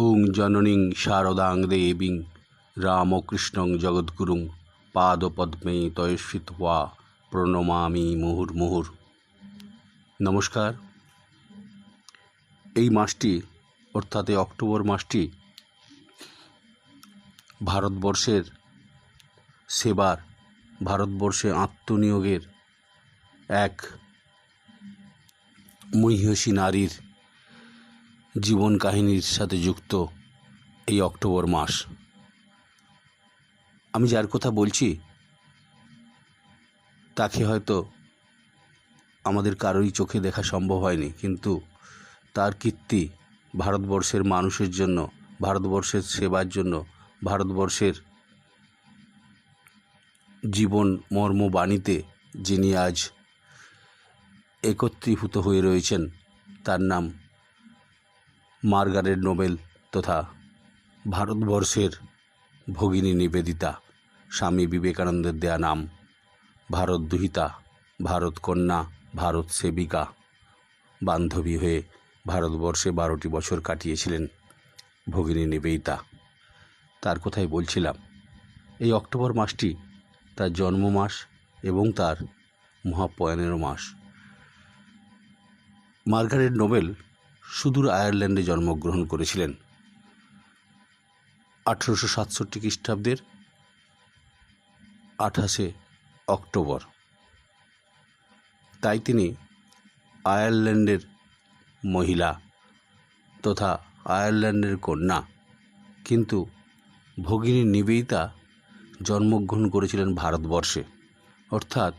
ওং জননীং শারদাং দেবীং রামকৃষ্ণং জগদ্গুরুং পাদপদ্মে তয়স্বিত্বা প্রণমামি মুহুর্মুহুর। নমস্কার। এই মাসটি অর্থাৎ এই অক্টোবর মাসটি ভারতবর্ষের সেবার, ভারতবর্ষে আত্মনিয়োগের এক মহিষী নারীর জীবন কাহিনীর সাথে যুক্ত এই অক্টোবর মাস। আমি যার কথা বলছি তাকে হয়তো আমাদের কারোরই চোখে দেখা সম্ভব হয়নি, কিন্তু তার কীর্তি ভারতবর্ষের মানুষের জন্য, ভারতবর্ষের সেবার জন্য, ভারতবর্ষের জীবন মর্মবাণীতে যিনি আজ একত্রীভূত হয়ে রয়েছেন, তার নাম মার্গারেট নোবেল তথা ভারতবর্ষের ভগিনী নিবেদিতা। স্বামী বিবেকানন্দের দেয়া নাম ভারত দুহিতা, ভারত কন্যা, ভারত সেবিকা। বান্ধবী হয়ে ভারতবর্ষে 12টি বছর কাটিয়েছিলেন ভগিনী নিবেদিতা। তার কথাই বলছিলাম। এই অক্টোবর মাসটি তার জন্ম মাস এবং তার মহাপ্রয়াণেরও মাস। মার্গারেট নোবেল সুদূর আয়ারল্যান্ডে জন্মগ্রহণ করেছিলেন 1867 খ্রিস্টাব্দের 28শে অক্টোবর। তাই তিনি আয়ারল্যান্ডের মহিলা তথা আয়ারল্যান্ডের কন্যা, কিন্তু ভগিনী নিবেদিতা জন্মগ্রহণ করেছিলেন ভারতবর্ষে। অর্থাৎ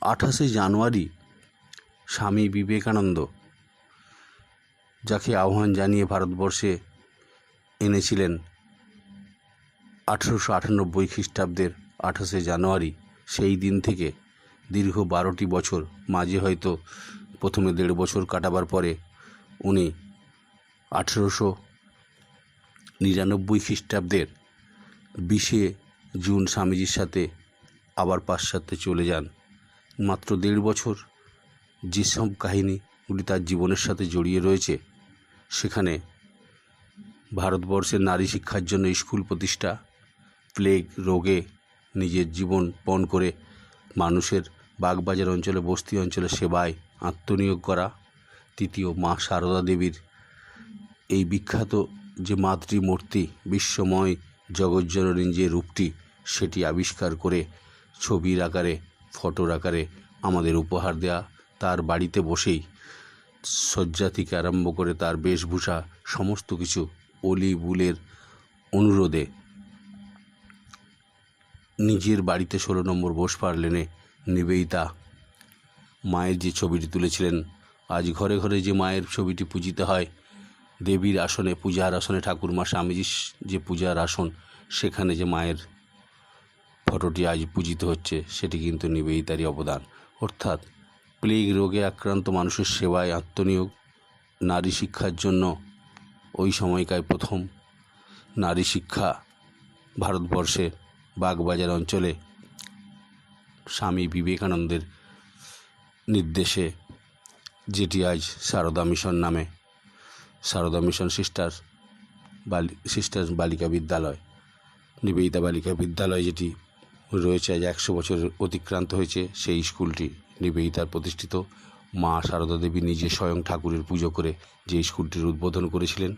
28শে জানুয়ারি স্বামী বিবেকানন্দ, যাকে আহ্বান জানিয়ে ভারতবর্ষে এনেছিলেন 1898 খ্রিস্টাব্দের 28শে জানুয়ারি, সেই দিন থেকে দীর্ঘ 12টি বছর, মাঝে হয়তো প্রথমে 1.5 বছর কাটাবার পরে উনি 1899 খ্রিস্টাব্দের 20শে জুন স্বামীজির সাথে আবার পাশ্চাত্যে চলে যান। মাত্র 1.5 বছর যেসব কাহিনীগুলি তার জীবনের সাথে জড়িয়ে রয়েছে, সেখানে ভারতবর্ষের নারী শিক্ষার জন্য স্কুল প্রতিষ্ঠা, প্লেগ রোগে নিজের জীবন পণ করে মানুষের বাগবাজার অঞ্চলে, বস্তি অঞ্চলে সেবায় আত্মনিয়োগ করা, তৃতীয় মা সারদা দেবীর এই বিখ্যাত যে মাতৃমূর্তি, বিশ্বময় জগজ্জননীর যে রূপটি, সেটি আবিষ্কার করে ছবির আকারে, ফটোর আকারে আমাদের উপহার দেয়া, তার বাড়িতে বসেই শয্যা থেকে আরম্ভ করে তার বেশভূষা সমস্ত কিছু অলি বুলের অনুরোধে নিজের বাড়িতে 16 নম্বর বোসপার লেনে নিবেদিতা মায়ের যে ছবিটি তুলেছিলেন। আজ ঘরে ঘরে যে মায়ের ছবিটি পূজিত হয়, দেবীর আসনে, পূজার আসনে, ঠাকুরমা স্বামীজির যে পূজার আসন, সেখানে যে মায়ের ফটোটি আজ পূজিত হচ্ছে, সেটি কিন্তু নিবেদিতারই অবদান। অর্থাৎ প্লেগ রোগে আক্রান্ত মানুষের সেবায় আত্মনিয়োগ, নারী শিক্ষার জন্য ওই সময়কার প্রথম নারী শিক্ষা ভারতবর্ষে বাগবাজার অঞ্চলে স্বামী বিবেকানন্দের নির্দেশে, যেটি আজ সারদা মিশন নামে, সারদা মিশন সিস্টার্স বালিকা বিদ্যালয়, নিবেদিতা বালিকা বিদ্যালয়, যেটি রয়েছে আজ 100 বছর অতিক্রান্ত হয়েছে, সেই স্কুলটি নিবেদিতার প্রতিষ্ঠিত। মা সারদা দেবী নিজে স্বয়ং ঠাকুরের পুজো করে যে স্কুলটির উদ্বোধন করেছিলেন।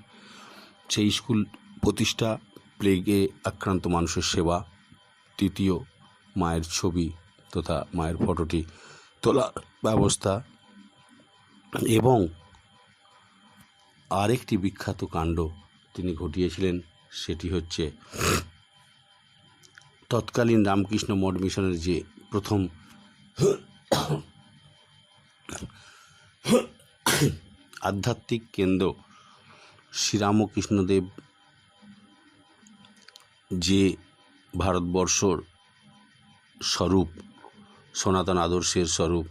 সেই স্কুল প্রতিষ্ঠা, প্লেগে আক্রান্ত মানুষের সেবা, তৃতীয় মায়ের ছবি তথা মায়ের ফটোটি তোলার ব্যবস্থা, এবং আরেকটি বিখ্যাত কাণ্ড তিনি ঘটিয়েছিলেন, সেটি হচ্ছে তৎকালীন রামকৃষ্ণ মঠ মিশনের যে প্রথম আধ্যাত্মিক কেন্দ্র শ্রীরামকৃষ্ণদেব, যে ভারতবর্ষর স্বরূপ, সনাতন আদর্শের স্বরূপ,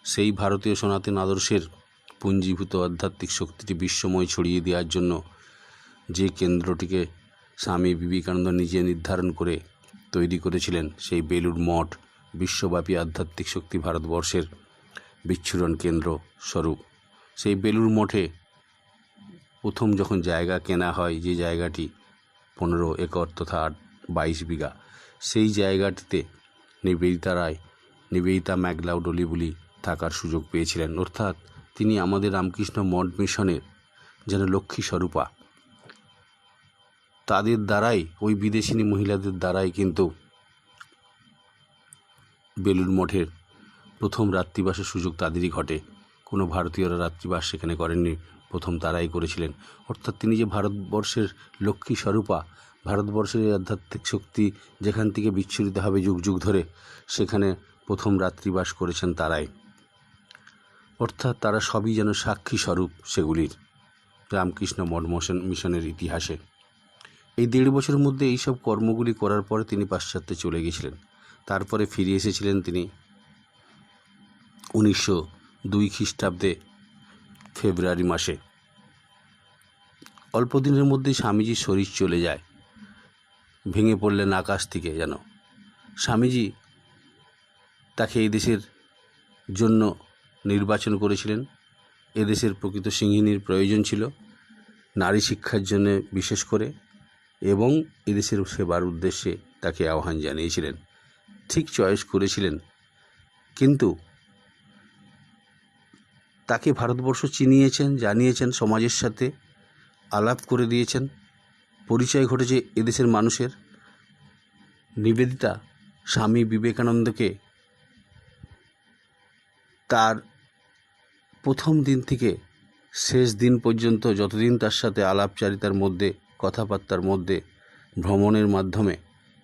সেই ভারতীয় সনাতন আদর্শের পুঞ্জীভূত আধ্যাত্মিক শক্তিটি বিশ্বময় ছড়িয়ে দেওয়ার জন্য যে কেন্দ্রটিকে স্বামী বিবেকানন্দ নিজে নির্ধারণ করে তৈরি করেছিলেন, সেই বেলুড় মঠ বিশ্বব্যাপী আধ্যাত্মিক শক্তি ভারতবর্ষের বিচ্ছুরণ কেন্দ্র স্বরূপ। সেই বেলুড় মঠে প্রথম যখন জায়গা কেনা হয়, যে জায়গাটি 15 একর তথা 22 বিঘা, সেই জায়গাটিতে নিবেদিতা ম্যাকলাউড অলিভলি থাকার সুযোগ পেয়েছিলেন। অর্থাৎ তিনি আমাদের রামকৃষ্ণ মঠ মিশনের যেন লক্ষ্মী স্বরূপা। তাদের দ্বারাই, ওই বিদেশিনী মহিলাদের দ্বারাই কিন্তু বেলুড় মঠের প্রথম রাত্রিবাসের সুযোগ তাদেরই ঘটে। কোনো ভারতীয়রা রাত্রিবাস সেখানে করেননি, প্রথম তারাই করেছিলেন। অর্থাৎ তিনি যে ভারতবর্ষের লক্ষ্মী স্বরূপা, ভারতবর্ষের এই আধ্যাত্মিক শক্তি যেখান থেকে বিচ্ছুরিত হবে যুগ যুগ ধরে, সেখানে প্রথম রাত্রিবাস করেছেন তারাই। অর্থাৎ তারা সবই যেন সাক্ষী স্বরূপ সেগুলির, রামকৃষ্ণ মঠ মিশনের ইতিহাসে। এই 1.5 বছরের মধ্যে এইসব কর্মগুলি করার পরে তিনি পাশ্চাত্যে চলে গেছিলেন। তারপরে ফিরে এসেছিলেন তিনি 1902 খ্রিস্টাব্দে ফেব্রুয়ারি মাসে। অল্প দিনের মধ্যেই স্বামীজির শরীর চলে যায়, ভেঙে পড়লেন আকাশ থেকে যেন। স্বামীজি তাকে এই দেশের জন্য নির্বাচন করেছিলেন। এদেশের প্রকৃত সিংহিনীর প্রয়োজন ছিল, নারী শিক্ষার জন্য বিশেষ করে, এবং এদেশের সেবার উদ্দেশ্যে তাকে আহ্বান জানিয়েছিলেন। ঠিক চয়েস করেছিলেন, কিন্তু তাকে ভারতবর্ষ চিনিয়েছেন, জানিয়েছেন, সমাজের সাথে আলাপ করে দিয়েছেন, পরিচয় ঘটেছে এদেশের মানুষের। নিবেদিতা স্বামী বিবেকানন্দকে তার প্রথম দিন থেকে শেষ দিন পর্যন্ত যতদিন তার সাথে আলাপচারিতার মধ্যে, কথাবার্তার মধ্যে, ভ্রমণের মাধ্যমে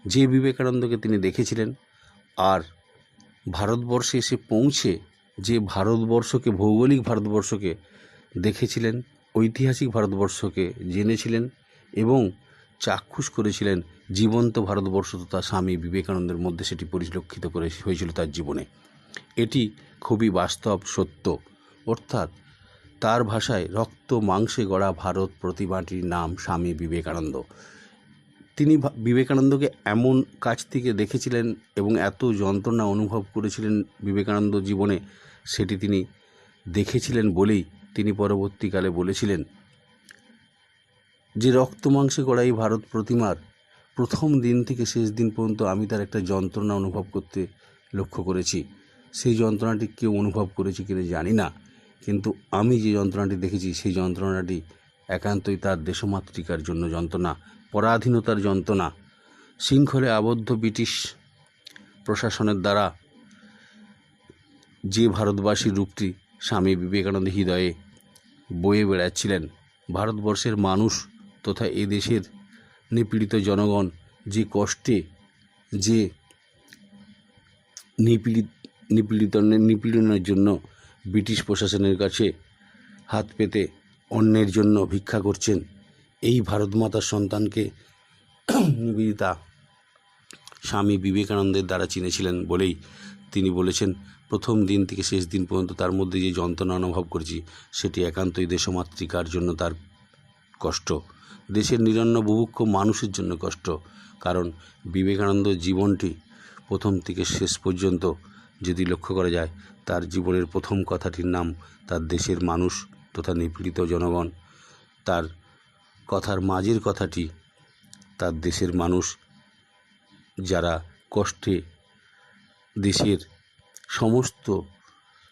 যে বিবেকানন্দকে তিনি দেখেছিলেন, আর ভারতবর্ষে এসে পৌঁছে যে ভারতবর্ষকে, ভৌগোলিক ভারতবর্ষকে দেখেছিলেন, ঐতিহাসিক ভারতবর্ষকে জেনেছিলেন এবং চাক্ষুষ করেছিলেন, জীবন্ত ভারতবর্ষ তথা স্বামী বিবেকানন্দের মধ্যে সেটি পরিলক্ষিত করে হয়েছিল তার জীবনে। এটি খুবই বাস্তব সত্য। অর্থাৎ তার ভাষায় রক্ত মাংসে গড়া ভারত প্রতিমাটির নাম স্বামী বিবেকানন্দ। তিনি বিবেকানন্দকে এমন কাছ থেকে দেখেছিলেন এবং এত যন্ত্রণা অনুভব করেছিলেন বিবেকানন্দ জীবনে, সেটি তিনি দেখেছিলেন বলেই তিনি পরবর্তীকালে বলেছিলেন যে রক্ত মাংসে গড়া এই ভারত প্রতিমার প্রথম দিন থেকে শেষ দিন পর্যন্ত আমি তার একটা যন্ত্রণা অনুভব করতে লক্ষ্য করেছি। সেই যন্ত্রণাটি কেউ অনুভব করেছে কিনা জানি না, কিন্তু আমি যে যন্ত্রণাটি দেখেছি সেই যন্ত্রণাটি একান্তই তার দেশমাতৃকার জন্য যন্ত্রণা, পরাধীনতার যন্ত্রণা। শৃঙ্খলে আবদ্ধ ব্রিটিশ প্রশাসনের দ্বারা যে ভারতবাসীর রূপটি স্বামী বিবেকানন্দ হৃদয়ে বয়ে বেড়াচ্ছিলেন, ভারতবর্ষের মানুষ তথা এ দেশের নিপীড়িত জনগণ যে কষ্টে, যে নিপীড়নের জন্য ব্রিটিশ প্রশাসনের কাছে হাত পেতে অন্যের জন্য ভিক্ষা করছেন, এই ভারতমাতার সন্তানকে নিবেদিতা স্বামী বিবেকানন্দের দ্বারা চিনেছিলেন বলেই তিনি বলেছেন, প্রথম দিন থেকে শেষ দিন পর্যন্ত তার মধ্যে যে যন্ত্রণা অনুভব করেছি সেটি একান্তই দেশমাতৃকার জন্য তার কষ্ট, দেশের নিরন্ন বুভুক্ষ মানুষের জন্য কষ্ট। কারণ বিবেকানন্দ জীবনটি প্রথম থেকে শেষ পর্যন্ত যদি লক্ষ্য করা যায়, তার জীবনের প্রথম কথাটির নাম তার দেশের মানুষ তথা নিপীড়িত জনগণ, তার কথার মাঝের কথাটি তার দেশের মানুষ যারা কষ্টে দেশের সমস্ত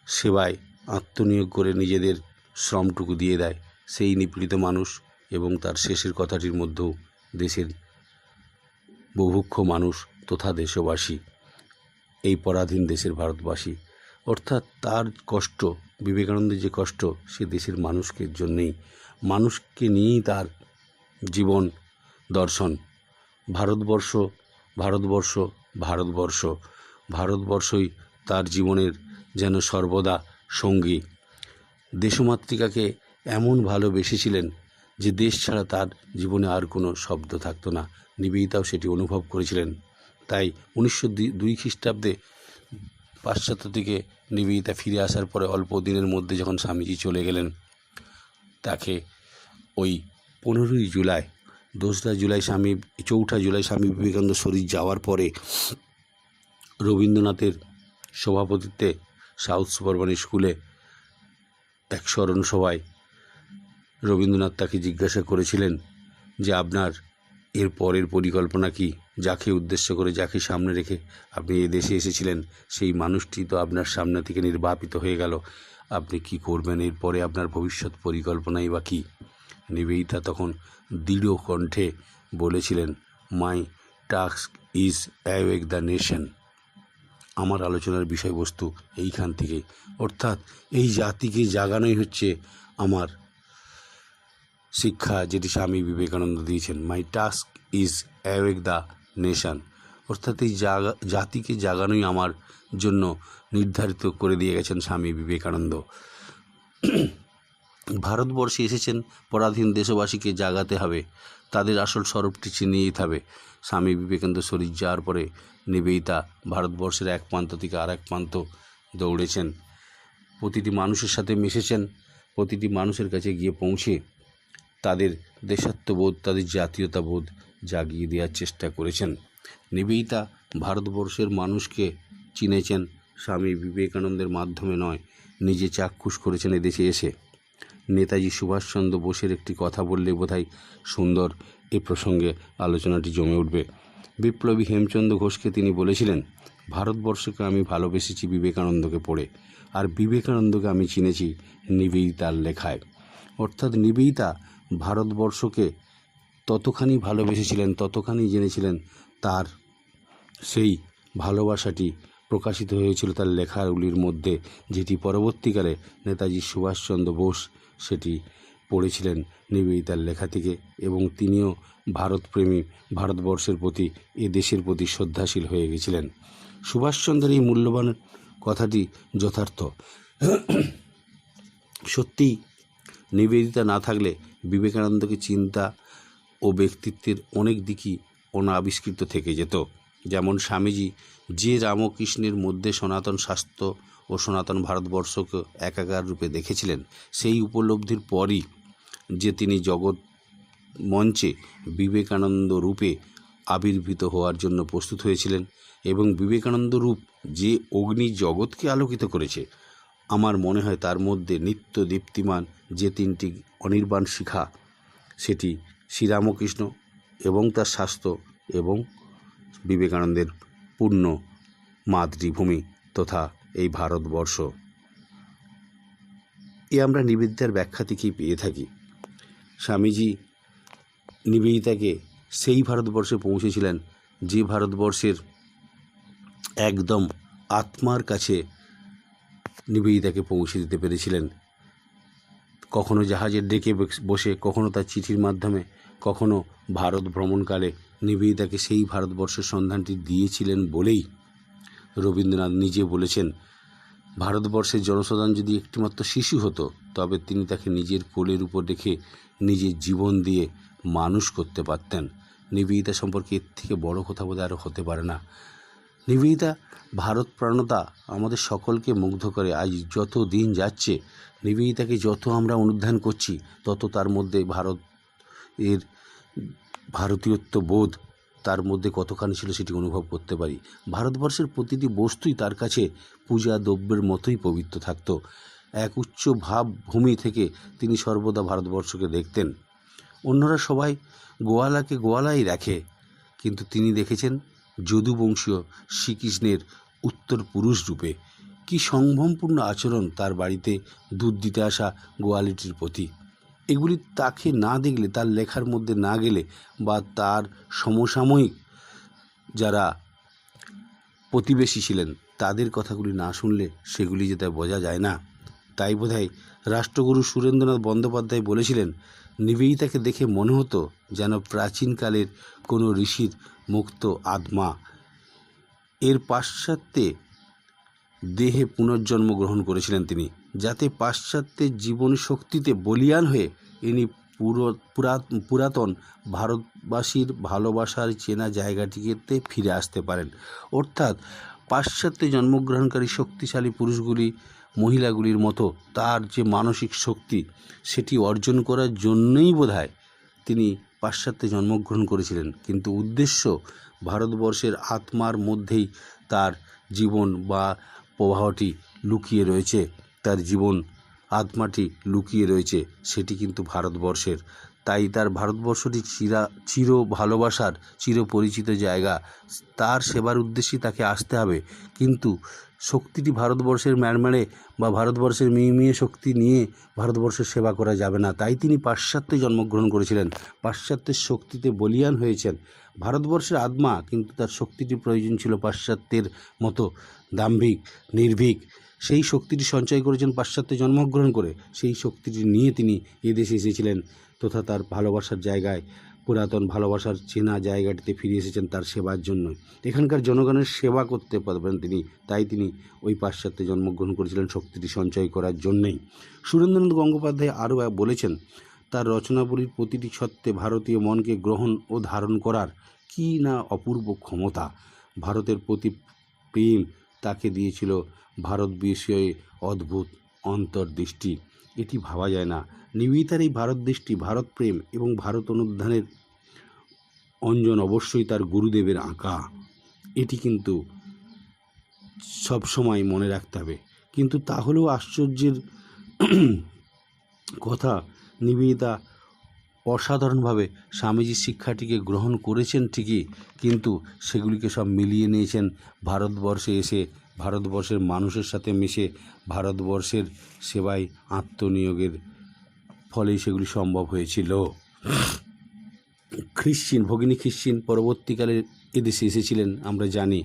সেবায় আত্মনিয়োগ করে নিজেদের শ্রমটুকু দিয়ে দেয়, সেই নিপীড়িত মানুষ। এবং তার শেষের কথাটির মধ্যেও দেশের বুভুক্ষ মানুষ তথা দেশবাসী, এই পরাধীন দেশের ভারতবাসী। অর্থাৎ তার কষ্ট, বিবেকানন্দের যে কষ্ট, সে দেশের মানুষকে জন্যেই, মানুষকে নিয়েই তার জীবন দর্শন। ভারতবর্ষ, ভারতবর্ষ, ভারতবর্ষ, ভারতবর্ষই তার জীবনের যেন সর্বদা সঙ্গী। দেশমাতৃকাকে এমন ভালোবেসেছিলেন যে দেশ ছাড়া তার জীবনে আর কোনো শব্দ থাকতো না। নিবেদিতাও সেটি অনুভব করেছিলেন। তাই 1902 খ্রিস্টাব্দে পাশ্চাত্য থেকে নিবেদিতা ফিরে আসার পরে অল্প দিনের মধ্যে যখন স্বামীজি চলে গেলেন, তাকে ওই 15ই জুলাই, 2রা জুলাই স্বামী, 4ঠা জুলাই স্বামী বিবেকানন্দ শরীর যাওয়ার পরে রবীন্দ্রনাথের সভাপতিত্বে সাউথ সুপারবন স্কুলে এক স্মরণ সভায় রবীন্দ্রনাথ তাকে জিজ্ঞাসা করেছিলেন যে আপনার এর পরের পরিকল্পনা কি, যাকে উদ্দেশ্য করে, যাকে সামনে রেখে আপনি এ দেশে এসেছিলেন, সেই মানুষটি তো আপনার সামনে থেকে নির্বাপিত হয়ে গেল, আপনি কি করবেন, এরপরে আপনার ভবিষ্যৎ পরিকল্পনাই বা কী? নিবেদিতা তখন দৃঢ় কণ্ঠে বলেছিলেন, my task is awake the nation. আমার আলোচনার বিষয়বস্তু এইখান থেকে, অর্থাৎ এই জাতিকে জাগানোই হচ্ছে আমার শিক্ষা, যেটি স্বামী বিবেকানন্দ দিয়েছেন। My task is awake the nation, অর্থাৎ এই জাতিকে জাগানোই আমার জন্য নির্ধারিত করে দিয়ে গেছেন স্বামী বিবেকানন্দ। ভারতবর্ষে এসেছেন পরাধীন দেশবাসীকে জাগাতে হবে, তাদের আসল স্বরূপটি চিনিয়ে দিতে হবে। স্বামী বিবেকানন্দ শরীর যাওয়ার পরে নিবেদিতা ভারতবর্ষের এক প্রান্ত থেকে আর এক প্রান্ত দৌড়েছেন, প্রতিটি মানুষের সাথে মিশেছেন, প্রতিটি মানুষের কাছে গিয়ে পৌঁছে তাদের দেশাত্মবোধ, তাদের জাতীয়তাবোধ জাগিয়ে দেওয়ার চেষ্টা করেছেন। নিবেদিতা ভারতবর্ষের মানুষকে চিনেছেন স্বামী বিবেকানন্দের মাধ্যমে নয়, নিজে চাক্ষুষ করেছেন এদেশে এসে। নেতাজি সুভাষচন্দ্র বোসের একটি কথা বললে বোধহয় সুন্দর এ প্রসঙ্গে আলোচনাটি জমে উঠবে। বিপ্লবী হেমচন্দ্র ঘোষকে তিনি বলেছিলেন, ভারতবর্ষকে আমি ভালোবেসেছি বিবেকানন্দকে পড়ে, আর বিবেকানন্দকে আমি চিনেছি নিবেদিতার লেখায়। অর্থাৎ নিবেদিতা ভারতবর্ষকে ততখানি ভালোবেসেছিলেন, ততখানি জেনেছিলেন, তার সেই ভালোবাসাটি প্রকাশিত হয়েছিল তার লেখাগুলির মধ্যে, যেটি পরবর্তীকালে নেতাজি সুভাষচন্দ্র বোস সেটি পড়েছিলেন নিবেদিতার লেখা থেকে, এবং তিনিও ভারতপ্রেমী, ভারতবর্ষের প্রতি, এ দেশের প্রতি শ্রদ্ধাশীল হয়ে গেছিলেন। সুভাষচন্দ্রের এই মূল্যবান কথাটি যথার্থ। সত্যিই নিবেদিতা না থাকলে বিবেকানন্দকে চিন্তা ও ব্যক্তিত্বের অনেক দিকই অনাবিষ্কৃত থেকে যেত। যেমন স্বামীজি যে রামকৃষ্ণের মধ্যে সনাতন শাস্ত্র ও সনাতন ভারতবর্ষকে একাকার রূপে দেখেছিলেন, সেই উপলব্ধির পরই যে তিনি জগৎ মঞ্চে বিবেকানন্দ রূপে আবির্ভূত হওয়ার জন্য প্রস্তুত হয়েছিলেন, এবং বিবেকানন্দ রূপ যে অগ্নি জগৎকে আলোকিত করেছে, আমার মনে হয় তার মধ্যে নিত্য দীপ্তিমান যে তিনটি অনির্বাণ শিখা, সেটি শ্রীরামকৃষ্ণ এবং তার শাস্ত্র এবং বিবেকানন্দের পূর্ণ মাতৃভূমি তথা এই ভারতবর্ষ। এ আমরা নিবেদিতার ব্যাখ্যা থেকেই পেয়ে থাকি। স্বামীজি নিবেদিতাকে সেই ভারতবর্ষে পৌঁছেছিলেন যে ভারতবর্ষের একদম আত্মার কাছে নিবেদিতাকে পৌঁছে দিতে পেরেছিলেন। কখনো জাহাজের ডেকে বসে, কখনো তার চিঠির মাধ্যমে, কখনো ভারত ভ্রমণকালে নিবেদিতাকে সেই ভারতবর্ষের সন্ধানটি দিয়েছিলেন বলেই রবীন্দ্রনাথ নিজে বলেছেন, ভারতবর্ষের জনসাধারণ যদি একটিমাত্র শিশু হতো, তবে তিনি তাকে নিজের কোলের উপর রেখে নিজের জীবন দিয়ে মানুষ করতে পারতেন। নিবেদিতা সম্পর্কে এর থেকে বড় কথা বোধহয় আরও হতে পারে না। নিবেদিতা ভারত প্রাণতা আমাদের সকলকে মুগ্ধ করে। আজ যত দিন যাচ্ছে, নিবেদিতাকে যত আমরা অনুধ্যান করছি, তত তার মধ্যে ভারতীয়ত্ব বোধ তার মধ্যে কতখানি ছিল সেটি অনুভব করতে পারি। ভারতবর্ষের প্রতিটি বস্তুই তার কাছে পূজা দ্রব্যের মতোই পবিত্র থাকত। এক উচ্চ ভাবভূমি থেকে তিনি সর্বদা ভারতবর্ষকে দেখতেন। অন্যরা সবাই গোয়ালাকে গোয়ালাই রাখে, কিন্তু তিনি দেখেছেন যদুবংশীয় শ্রীকৃষ্ণের উত্তর পুরুষ রূপে। কি সম্ভ্রমপূর্ণ আচরণ তার বাড়িতে দুধ দিতে আসা গোয়ালিটির প্রতি। এগুলি তাকে না দেখলে, তার লেখার মধ্যে না গেলে, বা তার সমসাময়িক যারা প্রতিবেশী ছিলেন তাদের কথাগুলি না শুনলে সেগুলি যেটা বোঝা যায় না। তাই বোধহয় রাষ্ট্রগুরু সুরেন্দ্রনাথ বন্দ্যোপাধ্যায় বলেছিলেন, নিবেদিতাকে দেখে মনে হতো যেন প্রাচীনকালের কোনো ঋষির মুক্ত আত্মা। এর পাশ্চাত্যে দেহে পুনর্জন্ম গ্রহণ করেছিলেন তিনি, যাতে পাশ্চাত্যের জীবন শক্তিতে বলীয়ান হয়ে ইনি পুরাতন ভারতবাসীর ভালোবাসার চেনা জায়গাটিতে ফিরে আসতে পারেন। অর্থাৎ পাশ্চাত্যে জন্মগ্রহণকারী শক্তিশালী পুরুষগুলি, মহিলাগুলির মতো তার যে মানসিক শক্তি, সেটি অর্জন করার জন্যই বোধহয় তিনি পাশ্চাত্যে জন্মগ্রহণ করেছিলেন। কিন্তু উদ্দেশ্য ভারতবর্ষের আত্মার মধ্যেই তার জীবন বা প্রবাহটি লুকিয়ে রয়েছে। তার জীবন আত্মাটি লুকিয়ে রয়েছে সেটি কিন্তু ভারতবর্ষের। তাই তার ভারতবর্ষটি চির ভালোবাসার চির পরিচিত জায়গা। তার সেবার উদ্দেশ্যেই তাকে আসতে হবে, কিন্তু শক্তিটি ভারতবর্ষের ম্যাড়ম্যাড়ে বা ভারতবর্ষের মিয়ে শক্তি নিয়ে ভারতবর্ষের সেবা করা যাবে না। তাই তিনি পাশ্চাত্যে জন্মগ্রহণ করেছিলেন, পাশ্চাত্যের শক্তিতে বলীয়ান হয়েছেন। ভারতবর্ষের আত্মা, কিন্তু তার শক্তিটি প্রয়োজন ছিল পাশ্চাত্যের মতো দাম্ভিক নির্ভীক। সেই শক্তিটি সঞ্চয় করেছেন পাশ্চাত্যে জন্মগ্রহণ করে। সেই শক্তিটি নিয়ে তিনি এদেশে এসেছিলেন, তথা তার ভালোবাসার জায়গায়, পুরাতন ভালোবাসার চেনা জায়গাটিতে ফিরে এসেছেন তার সেবার জন্য। এখানকার জনগণের সেবা করতে পারবেন তিনি, তাই তিনি ওই পাশ্চাত্যে জন্মগ্রহণ করেছিলেন শক্তিটি সঞ্চয় করার জন্যেই। সুরেন্দ্রনাথ গঙ্গোপাধ্যায় আরও বলেছেন, তার রচনাবলীর প্রতিটি সত্ত্বে ভারতীয় মনকে গ্রহণ ও ধারণ করার কী না অপূর্ব ক্ষমতা। ভারতের প্রতি প্রেম তাকে দিয়েছিল ভারত বিষয়ে অদ্ভুত অন্তর্দৃষ্টি। এটি ভাবা যায় না। নিবেদিতার এই ভারত দৃষ্টি, ভারত প্রেম এবং ভারত অনুধানের অঞ্জন অবশ্যই তার গুরুদেবের আঁকা। এটি কিন্তু সবসময় মনে রাখতে হবে। কিন্তু তাহলেও আশ্চর্যের কথা, নিবেদিতা অসাধারণভাবে স্বামীজির শিক্ষাটিকে গ্রহণ করেছেন ঠিকই, কিন্তু সেগুলিকে সব মিলিয়ে নিয়েছেন ভারতবর্ষে এসে, ভারতবর্ষের মানুষের সাথে মিশে, ভারতবর্ষের সেবায় আত্মনিয়োগের ফলেই সেগুলি সম্ভব হয়েছিল। ভগিনী খ্রিশ্চিন পরবর্তীকালে এদেশে এসেছিলেন, আমরা জানি।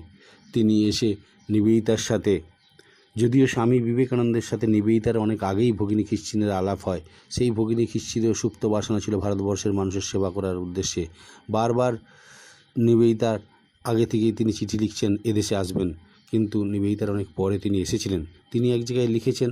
তিনি এসে নিবেদিতার সাথে, যদিও স্বামী বিবেকানন্দের সাথে নিবেদিতার অনেক আগেই ভগিনী খ্রিশ্চিনের আলাপ হয়। সেই ভগিনী খ্রিশ্চিনের সুপ্ত বাসনা ছিল ভারতবর্ষের মানুষের সেবা করার উদ্দেশ্যে। বারবার নিবেদিতার আগে থেকেই তিনি চিঠি লিখছেন এদেশে আসবেন, কিন্তু নিবেদিতার অনেক পরে তিনি এসেছিলেন। তিনি এক জায়গায় লিখেছেন,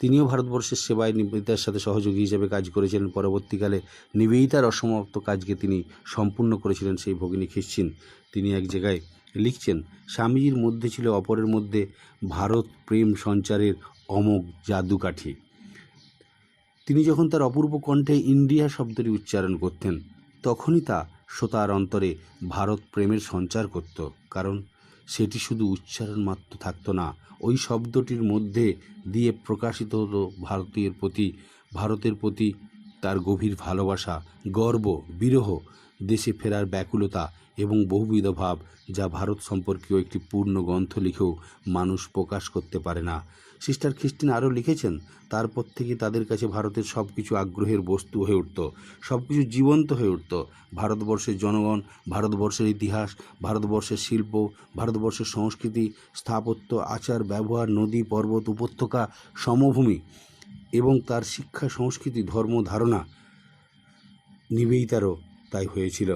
তিনিও ভারতবর্ষের সেবায় নিবেদিতার সাথে সহযোগী হিসেবে কাজ করেছিলেন। পরবর্তীকালে নিবেদিতার অসমাপ্ত কাজকে তিনি সম্পূর্ণ করেছিলেন সেই ভগিনী খ্রিশ্চিন। তিনি এক জায়গায় লিখছেন, স্বামীজির মধ্যে ছিল অপরের মধ্যে ভারত প্রেম সঞ্চারের অমোঘ জাদুকাঠি। তিনি যখন তার অপূর্ব কণ্ঠে ইন্ডিয়া শব্দটি উচ্চারণ করতেন, তখনই তা শ্রোতার অন্তরে ভারত প্রেমের সঞ্চার করত। কারণ সেটি শুধু উচ্চারণ মাত্র থাকতো না, ওই শব্দটির মধ্যে দিয়ে প্রকাশিত হতো ভারতের প্রতি তার গভীর ভালোবাসা, গর্ব, বিরহ, দেশে ফেরার ব্যাকুলতা এবং বহুবিধ ভাব, যা ভারত সম্পর্কীয় একটি পূর্ণ গ্রন্থ লিখেও মানুষ প্রকাশ করতে পারে না। সিস্টার খ্রিস্টিন আরও লিখেছেন, তারপর থেকে তাদের কাছে ভারতের সব কিছু আগ্রহের বস্তু হয়ে উঠত, সব কিছু জীবন্ত হয়ে উঠত। ভারতবর্ষের জনগণ, ভারতবর্ষের ইতিহাস, ভারতবর্ষের শিল্প, ভারতবর্ষের সংস্কৃতি, স্থাপত্য, আচার ব্যবহার, নদী, পর্বত, উপত্যকা, সমভূমি এবং তার শিক্ষা, সংস্কৃতি, ধর্ম, ধারণা। নিবেদিতারও তাই হয়েছিল।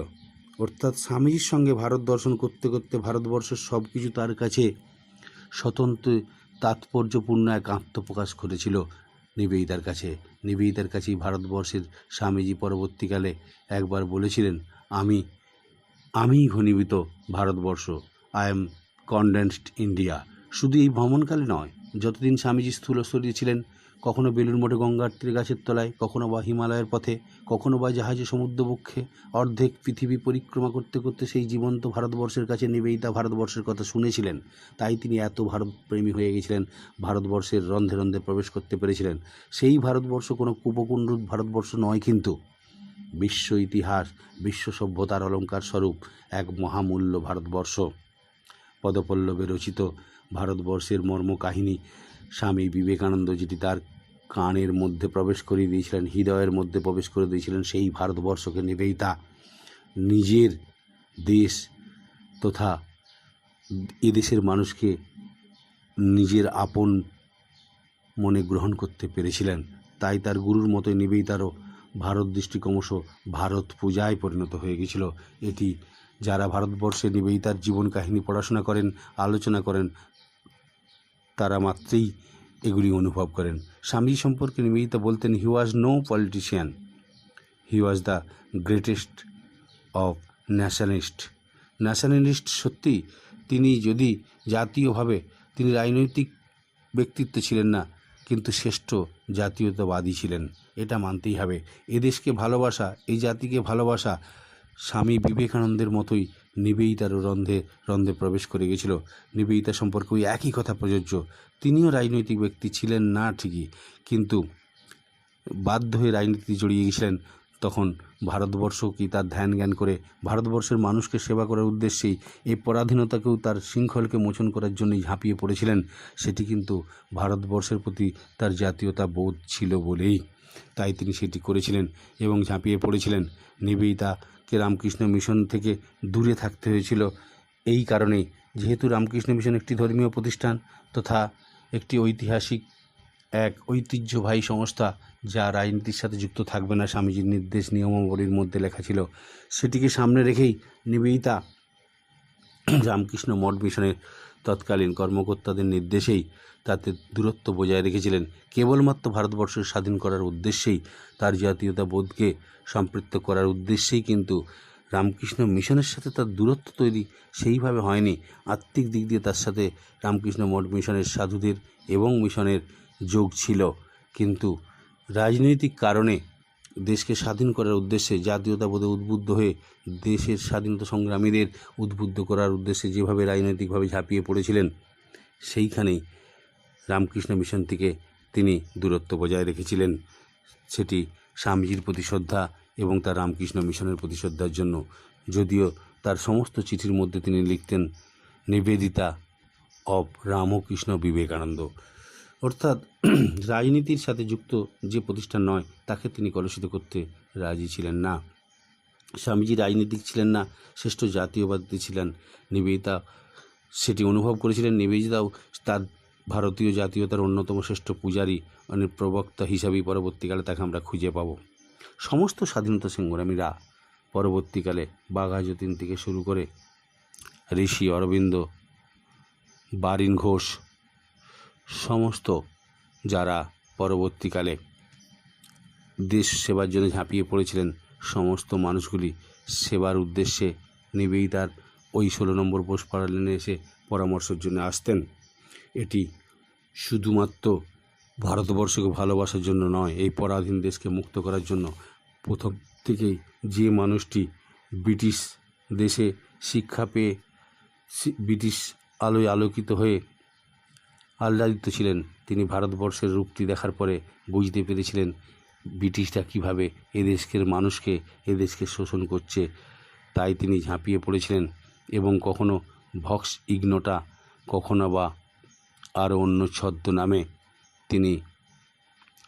অর্থাৎ স্বামীজির সঙ্গে ভারত দর্শন করতে করতে ভারতবর্ষের সব কিছু তার কাছে স্বতন্ত্র তাৎপর্যপূর্ণ এক আত্মপ্রকাশ করেছিল নিবেদিতার কাছে। নিবেদিতার কাছেই ভারতবর্ষের স্বামীজি পরবর্তীকালে একবার বলেছিলেন, আমি ঘনীভূত Bharatvarsha, I am condensed India. শুধু এই ভ্রমণকালে নয়, যতদিন স্বামীজি স্থূল শরীরে ছিলেন, কখনো বেলুড় মঠে গঙ্গার তীরে গাছের তলায়, কখনো বা হিমালয়ের পথে, কখনো বা জাহাজে সমুদ্রবক্ষে, অর্ধেক পৃথিবী পরিক্রমা করতে করতে সেই জীবন্ত ভারতবর্ষের কাছে নিবেদিতা ভারতবর্ষের কথা শুনেছিলেন। তাই তিনি এত ভারতপ্রেমী হয়ে গেছিলেন, ভারতবর্ষের রন্ধে রন্ধে প্রবেশ করতে পেরেছিলেন। সেই ভারতবর্ষ কোনো কুপকুণ্ডুর ভারতবর্ষ নয়, কিন্তু বিশ্ব ইতিহাস, বিশ্ব সভ্যতার অলঙ্কার স্বরূপ এক মহামূল্য ভারতবর্ষ। পদপল্লবে রচিত ভারতবর্ষের মর্মকাহিনী স্বামী বিবেকানন্দ যেটি তার কানের মধ্যে প্রবেশ করে দিয়েছিলেন, হৃদয়ের মধ্যে প্রবেশ করে দিয়েছিলেন, সেই ভারতবর্ষকে নিবেদিতা নিজের দেশ তথা এদেশের মানুষকে নিজের আপন মনে গ্রহণ করতে পেরেছিলেন। তাই তার গুরুর মতোই নিবেদিতারও ভারত দৃষ্টি ক্রমশ ভারত পূজায় পরিণত হয়ে গেছিল। এটি যারা ভারতবর্ষে নিবেদিতার জীবন কাহিনী পড়াশোনা করেন, আলোচনা করেন, তারা মাত্রই এগুলি অনুভব করেন। স্বামীজি সম্পর্কে নিবেদিতা বলতেন, he was no politician, he was the greatest of nationalist. সত্যি তিনি যদি জাতীয়ভাবে তিনি রাজনৈতিক ব্যক্তিত্ব ছিলেন না, কিন্তু শ্রেষ্ঠ জাতীয়তাবাদী ছিলেন, এটা মানতেই হবে। এদেশকে ভালোবাসা, এই জাতিকে ভালোবাসা স্বামী বিবেকানন্দের মতোই নিবেদিতারও রন্ধে রন্ধে প্রবেশ করে গেছিল। নিবেদিতা সম্পর্কে ওই একই কথা প্রযোজ্য। তিনিও রাজনৈতিক ব্যক্তি ছিলেন না ঠিকই, কিন্তু বাধ্য হয়ে রাজনীতিতে জড়িয়ে গেছিলেন, তখন ভারতবর্ষ কি তার ধ্যান জ্ঞান করে ভারতবর্ষের মানুষকে সেবা করার উদ্দেশ্যেই এই পরাধীনতাকেও তার শৃঙ্খলকে মোচন করার জন্যই ঝাঁপিয়ে পড়েছিলেন। সেটি কিন্তু ভারতবর্ষের প্রতি তার জাতীয়তা বোধ ছিল বলেই তাই তিনি সেটি করেছিলেন এবং ঝাঁপিয়ে পড়েছিলেন। নিবেদিতাকে রামকৃষ্ণ মিশন থেকে দূরে থাকতে হয়েছিল এই কারণেই, যেহেতু রামকৃষ্ণ মিশন একটি ধর্মীয় প্রতিষ্ঠান তথা একটি ঐতিহাসিক এক ঐতিহ্যবাহী সংস্থা, যা রাজনীতির সাথে যুক্ত থাকবে না স্বামীজির নির্দেশ নিয়মাবলীর মধ্যে লেখা ছিল, সেটিকে সামনে রেখেই নিবেদিতা রামকৃষ্ণ মঠ মিশনের তৎকালীন কর্মকর্তাদের নির্দেশেই তাতে দূরত্ব বজায় রেখেছিলেন। কেবলমাত্র ভারতবর্ষের স্বাধীন করার উদ্দেশ্যেই, তার জাতীয়তা বোধকে সম্পৃক্ত করার উদ্দেশ্যেই কিন্তু রামকৃষ্ণ মিশনের সাথে তার দূরত্ব তৈরি সেইভাবে হয়নি। আত্মিক দিক দিয়ে তার সাথে রামকৃষ্ণ মঠ মিশনের সাধুদের এবং মিশনের যোগ ছিল, কিন্তু রাজনৈতিক কারণে দেশকে স্বাধীন করার উদ্দেশ্যে জাতীয়তাবোধে উদ্বুদ্ধ হয়ে দেশের স্বাধীনতা সংগ্রামীদের উদ্বুদ্ধ করার উদ্দেশ্যে যেভাবে রাজনৈতিকভাবে ঝাঁপিয়ে পড়েছিলেন, সেইখানেই রামকৃষ্ণ মিশন থেকে তিনি দূরত্ব বজায় রেখেছিলেন। সেটি স্বামীজির প্রতি শ্রদ্ধা এবং তার রামকৃষ্ণ মিশনের প্রতি শ্রদ্ধার জন্য। যদিও তার সমস্ত চিঠির মধ্যে তিনি লিখতেন নিবেদিতা অব রামকৃষ্ণ বিবেকানন্দ, অর্থাৎ রাজনীতির সাথে যুক্ত যে প্রতিষ্ঠান নয় তাকে তিনি কলুষিত করতে রাজি ছিলেন না। স্বামীজি রাজনীতিক ছিলেন না, শ্রেষ্ঠ জাতীয়বাদী ছিলেন। নিবেদিতা সেটি অনুভব করেছিলেন। নিবেদিতাও তার ভারতীয় জাতীয়তার অন্যতম শ্রেষ্ঠ পূজারী মানে প্রবক্তা হিসাবেই পরবর্তীকালে তাকে আমরা খুঁজে পাব। সমস্ত স্বাধীনতা সংগ্রামীরা পরবর্তীকালে বাঘা যতীন থেকে শুরু করে ঋষি অরবিন্দ, বারিন ঘোষ, সমস্ত যারা পরবর্তীকালে দেশ সেবার জন্য ঝাঁপিয়ে পড়েছিলেন, সমস্ত মানুষগুলি সেবার উদ্দেশ্যে নিবেদিতার ওই 16 নম্বর বোসপাড়া লেনে এসে পরামর্শের জন্য আসতেন। এটি শুধুমাত্র ভারতবর্ষকে ভালোবাসার জন্য নয়, এই পরাধীন দেশকে মুক্ত করার জন্য। প্রথম থেকেই যে মানুষটি ব্রিটিশ দেশে শিক্ষা পেয়ে ব্রিটিশ আলোয় আলোকিত হয়ে আহ্লাদিত ছিলেন, তিনি ভারতবর্ষের রূপটি দেখার পরে বুঝতে পেরেছিলেন ব্রিটিশরা কীভাবে এদেশের মানুষকে এদেশকে শোষণ করছে। তাই তিনি ঝাঁপিয়ে পড়েছিলেন এবং কখনো ভক্স ইগনোটা, কখনো বা আরও অন্য ছদ্মনামে, তিনি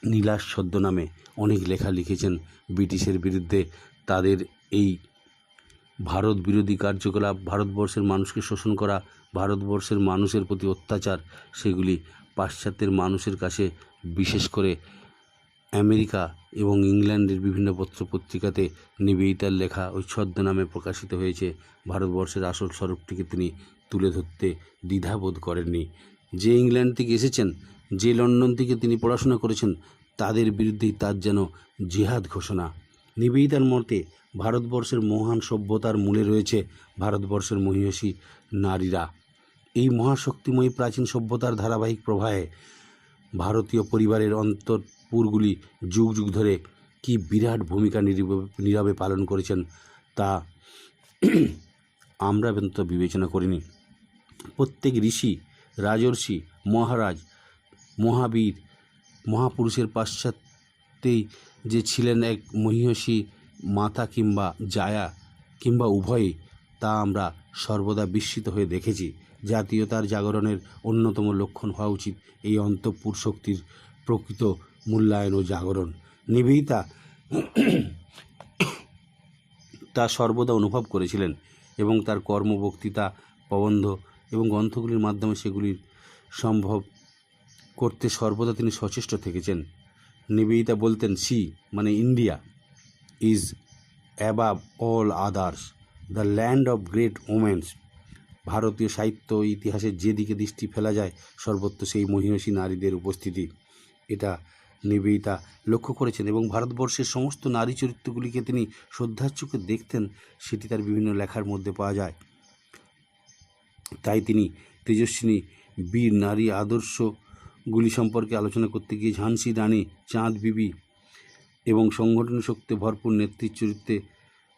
নীলাশ ছদ্মনামে অনেক লেখা লিখেছেন ব্রিটিশের বিরুদ্ধে। তাদের এই ভারত বিরোধী কার্যকলাপ, ভারতবর্ষের মানুষকে শোষণ করা, ভারতবর্ষের মানুষের প্রতি অত্যাচার, সেগুলি পাশ্চাত্যের মানুষের কাছে, বিশেষ করে আমেরিকা এবং ইংল্যান্ডের বিভিন্ন পত্রপত্রিকাতে নিবেদিতার লেখা ওই ছদ্মনামে প্রকাশিত হয়েছে। ভারতবর্ষের আসল স্বরূপটিকে তিনি তুলে ধরতে দ্বিধাবোধ করেননি। যে ইংল্যান্ড থেকে এসেছেন, যে লন্ডন থেকে তিনি পড়াশোনা করেছেন, তাদের বিরুদ্ধেই তার যেন জিহাদ ঘোষণা। নিবেদিতার মতে ভারতবর্ষের মহান সভ্যতার মূলে রয়েছে ভারতবর্ষের মহিষী নারীরা। এই মহাশক্তিময়ী প্রাচীন সভ্যতার ধারাবাহিক প্রবাহে ভারতীয় পরিবারের অন্তঃপুরগুলি যুগ যুগ ধরে কি বিরাট ভূমিকা নীরবে পালন করেছেন তা আমরা তো বিবেচনা করিনি। প্রত্যেক ঋষি, রাজর্ষি, মহারাজ, মহাবীর, মহাপুরুষের পাশ্চাত্যেই যে ছিলেন এক মহিষী মাতা কিংবা জায়া কিংবা উভয়ই, তা আমরা সর্বদা বিস্মিত হয়ে দেখেছি। জাতীয়তার জাগরণের অন্যতম লক্ষণ হওয়া উচিত এই অন্তঃপুর শক্তির প্রকৃত মূল্যায়ন ও জাগরণ। নিবেদিতা তা সর্বদা অনুভব করেছিলেন এবং তার কর্ম, বক্তৃতা, প্রবন্ধ এবং গ্রন্থগুলির মাধ্যমে সেগুলি সম্ভব করতে সর্বদা তিনি সচেষ্ট থেকেছেন। নিবেদিতা বলতেন, সি মানে India is above all others the land of great women's. ভারতীয় সাহিত্য ও ইতিহাসের যেদিকে দৃষ্টি ফেলা যায় সর্বত্র সেই মহিষী নারীদের উপস্থিতি, এটা নিবেদিতা লক্ষ্য করেছেন এবং ভারতবর্ষের সমস্ত নারী চরিত্রগুলিকে তিনি শ্রদ্ধার চোখে দেখতেন, সেটি তার বিভিন্ন লেখার মধ্যে পাওয়া যায়। তাই তিনি তেজস্বিনী বীর নারী আদর্শগুলি সম্পর্কে আলোচনা করতে গিয়ে ঝাঁসি রানী, চাঁদ বিবি এবং সংগঠন শক্তি ভরপুর নেতৃত্ব চরিত্রে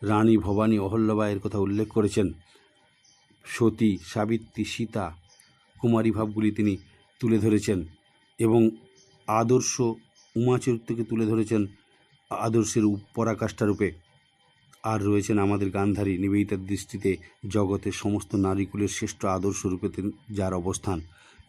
রানী ভবানী, অহল্যাবাইয়ের কথা উল্লেখ করেছেন। সতী, সাবিত্রী, সীতা, কুমারী ভাবগুলি তিনি তুলে ধরেছেন এবং আদর্শ উমা চরিত্রকে তুলে ধরেছেন আদর্শের পরাকাষ্ঠা রূপে। আর রয়েছেন আমাদের গান্ধারী, নিবেদিতার দৃষ্টিতে জগতের সমস্ত নারীকুলের শ্রেষ্ঠ আদর্শ রূপে যার অবস্থান।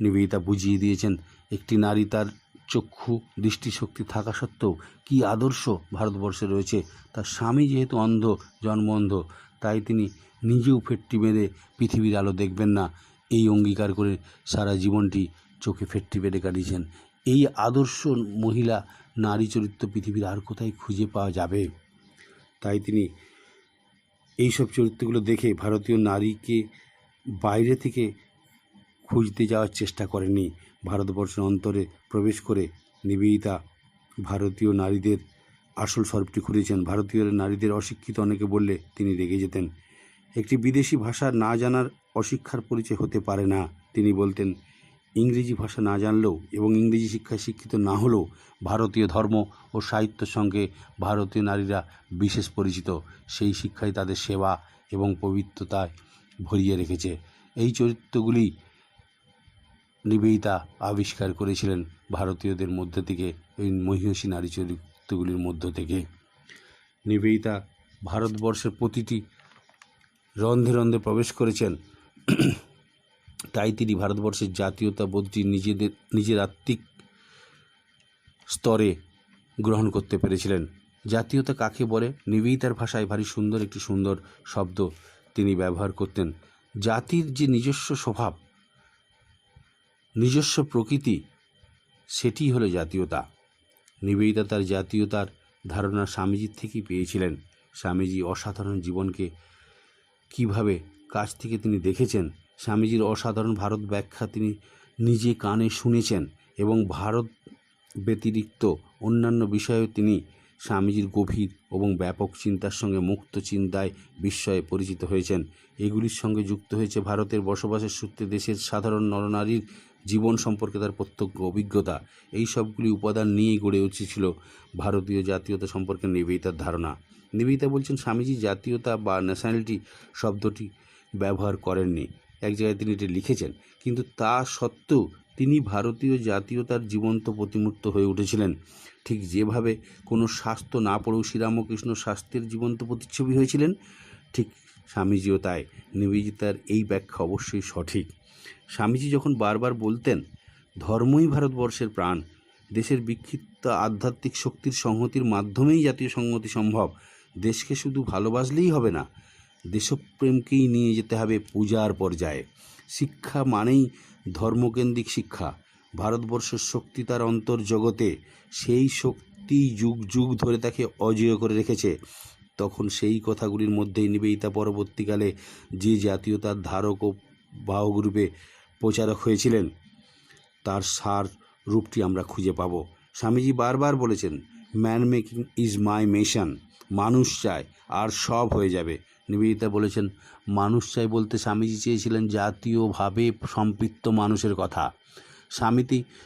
নিবেদিতা বুঝিয়ে দিয়েছেন একটি নারী তার চক্ষু দৃষ্টিশক্তি থাকা সত্ত্বেও কী আদর্শ ভারতবর্ষে রয়েছে। তার স্বামী যেহেতু অন্ধ, জন্ম অন্ধ, তাই তিনি নিজেও ফেটটি বেঁধে পৃথিবীর আলো দেখবেন না, এই অঙ্গীকার করে সারা জীবনটি চোখে ফেটটি বেঁধে কাটিয়েছেন। এই আদর্শ মহিলা নারী চরিত্র পৃথিবীর আর কোথায় খুঁজে পাওয়া যাবে? তাই তিনি এইসব চরিত্রগুলো দেখে ভারতীয় নারীকে বাইরে থেকে খুঁজতে যাওয়ার চেষ্টা করেননি। ভারতবর্ষের অন্তরে প্রবেশ করে নিবেদিতা ভারতীয় নারীদের আসল স্বরূপটি খুঁজেছেন। ভারতীয় নারীদের অশিক্ষিত অনেকে বললে তিনি রেগে যেতেন। একটি বিদেশি ভাষা না জানার অশিক্ষার পরিচয় হতে পারে না। তিনি বলতেন, ইংরেজি ভাষা না জানলেও এবং ইংরেজি শিক্ষায় শিক্ষিত না হলেও ভারতীয় ধর্ম ও সাহিত্যের সঙ্গে ভারতীয় নারীরা বিশেষ পরিচিত। সেই শিক্ষাই তাদের সেবা এবং পবিত্রতায় ভরিয়ে রেখেছে। এই চরিত্রগুলি নিবেদিতা আবিষ্কার করেছিলেন ভারতীয়দের মধ্য থেকে, এই মহিষী নারী চরিত্রগুলির মধ্য থেকে। নিবেদিতা ভারতবর্ষের প্রতিটি রন্ধ্রে রন্ধ্রে প্রবেশ করেছেন। তাই তিনি ভারতবর্ষের জাতীয়তাবোধটি নিজের আত্মিক স্তরে গ্রহণ করতে পেরেছিলেন। জাতীয়তা কাকে বলে? নিবেদিতার ভাষায় ভারী সুন্দর একটি সুন্দর শব্দ তিনি ব্যবহার করতেন। জাতির যে নিজস্ব স্বভাব, নিজস্ব প্রকৃতি, সেটি হলো জাতীয়তা। নিবেদিতা তার জাতীয়তার ধারণা স্বামীজির থেকেই পেয়েছিলেন। স্বামীজি অসাধারণ জীবনকে কিভাবে কাছ থেকে তিনি দেখেছেন, স্বামীজির অসাধারণ ভারত ব্যাখ্যা তিনি নিজে কানে শুনেছেন এবং ভারত ব্যতিরিক্ত অন্যান্য বিষয়েও তিনি স্বামীজির গভীর এবং ব্যাপক চিন্তার সঙ্গে মুক্ত চিন্তায় বিস্ময়ে পরিচিত হয়েছেন। এগুলির সঙ্গে যুক্ত হয়েছে ভারতের বসবাসের সূত্রে দেশের সাধারণ নরনারীর জীবন সম্পর্কে তার প্রত্যক্ষ অভিজ্ঞতা। এই সবগুলি উপাদান নিয়েই গড়ে উঠেছিল ভারতীয় জাতীয়তা সম্পর্কে নিবেদিতার ধারণা। নিবেদিতা বলছেন, স্বামীজি জাতীয়তা বা ন্যাশনালিটি শব্দটি ব্যবহার করেননি। এক জায়গায় তিনি এটি লিখেছেন, কিন্তু তা সত্ত্বেও তিনি ভারতীয় জাতীয়তার জীবন্ত প্রতিমূর্ত হয়ে উঠেছিলেন। ঠিক যেভাবে কোনো শাস্ত্র না পড়েও শ্রীরামকৃষ্ণ শাস্ত্রের জীবন্ত প্রতিচ্ছবি হয়েছিলেন, ঠিক স্বামীজিও তাই। নিবেদিতার এই ব্যাখ্যা অবশ্যই সঠিক। স্বামীজি যখন বারবার বলতেন, ধর্মই ভারতবর্ষের প্রাণ, দেশের বিক্ষিপ্ত আধ্যাত্মিক শক্তির সংহতির মাধ্যমেই জাতীয় সংহতি সম্ভব, দেশকে শুধু ভালোবাসলেই হবে না, দেশপ্রেমকেই নিয়ে যেতে হবে পূজার পর্যায়ে। শিক্ষা মানেই ধর্মকেন্দ্রিক শিক্ষা। ভারতবর্ষের শক্তি তার অন্তর্জগতে, সেই শক্তি যুগ যুগ ধরে তাকে অজেয় করে রেখেছে। তখন সেই কথাগুলির মধ্যেই নিবেদিতা পরবর্তীকালে যে জাতীয়তার ধারক ও বাহক রূপে প্রচারক হয়েছিলেন, তার সার রূপটি আমরা খুঁজে পাব। স্বামীজি বারবার বলেছেন, man making is my mission. মানুষ চায় আর সব হয়ে যাবে। নিবেদিতা বলেছেন, মানুষ চাই বলতে স্বামীজি চেয়েছিলেন জাতীয়ভাবে সম্পৃক্ত মানুষের কথা।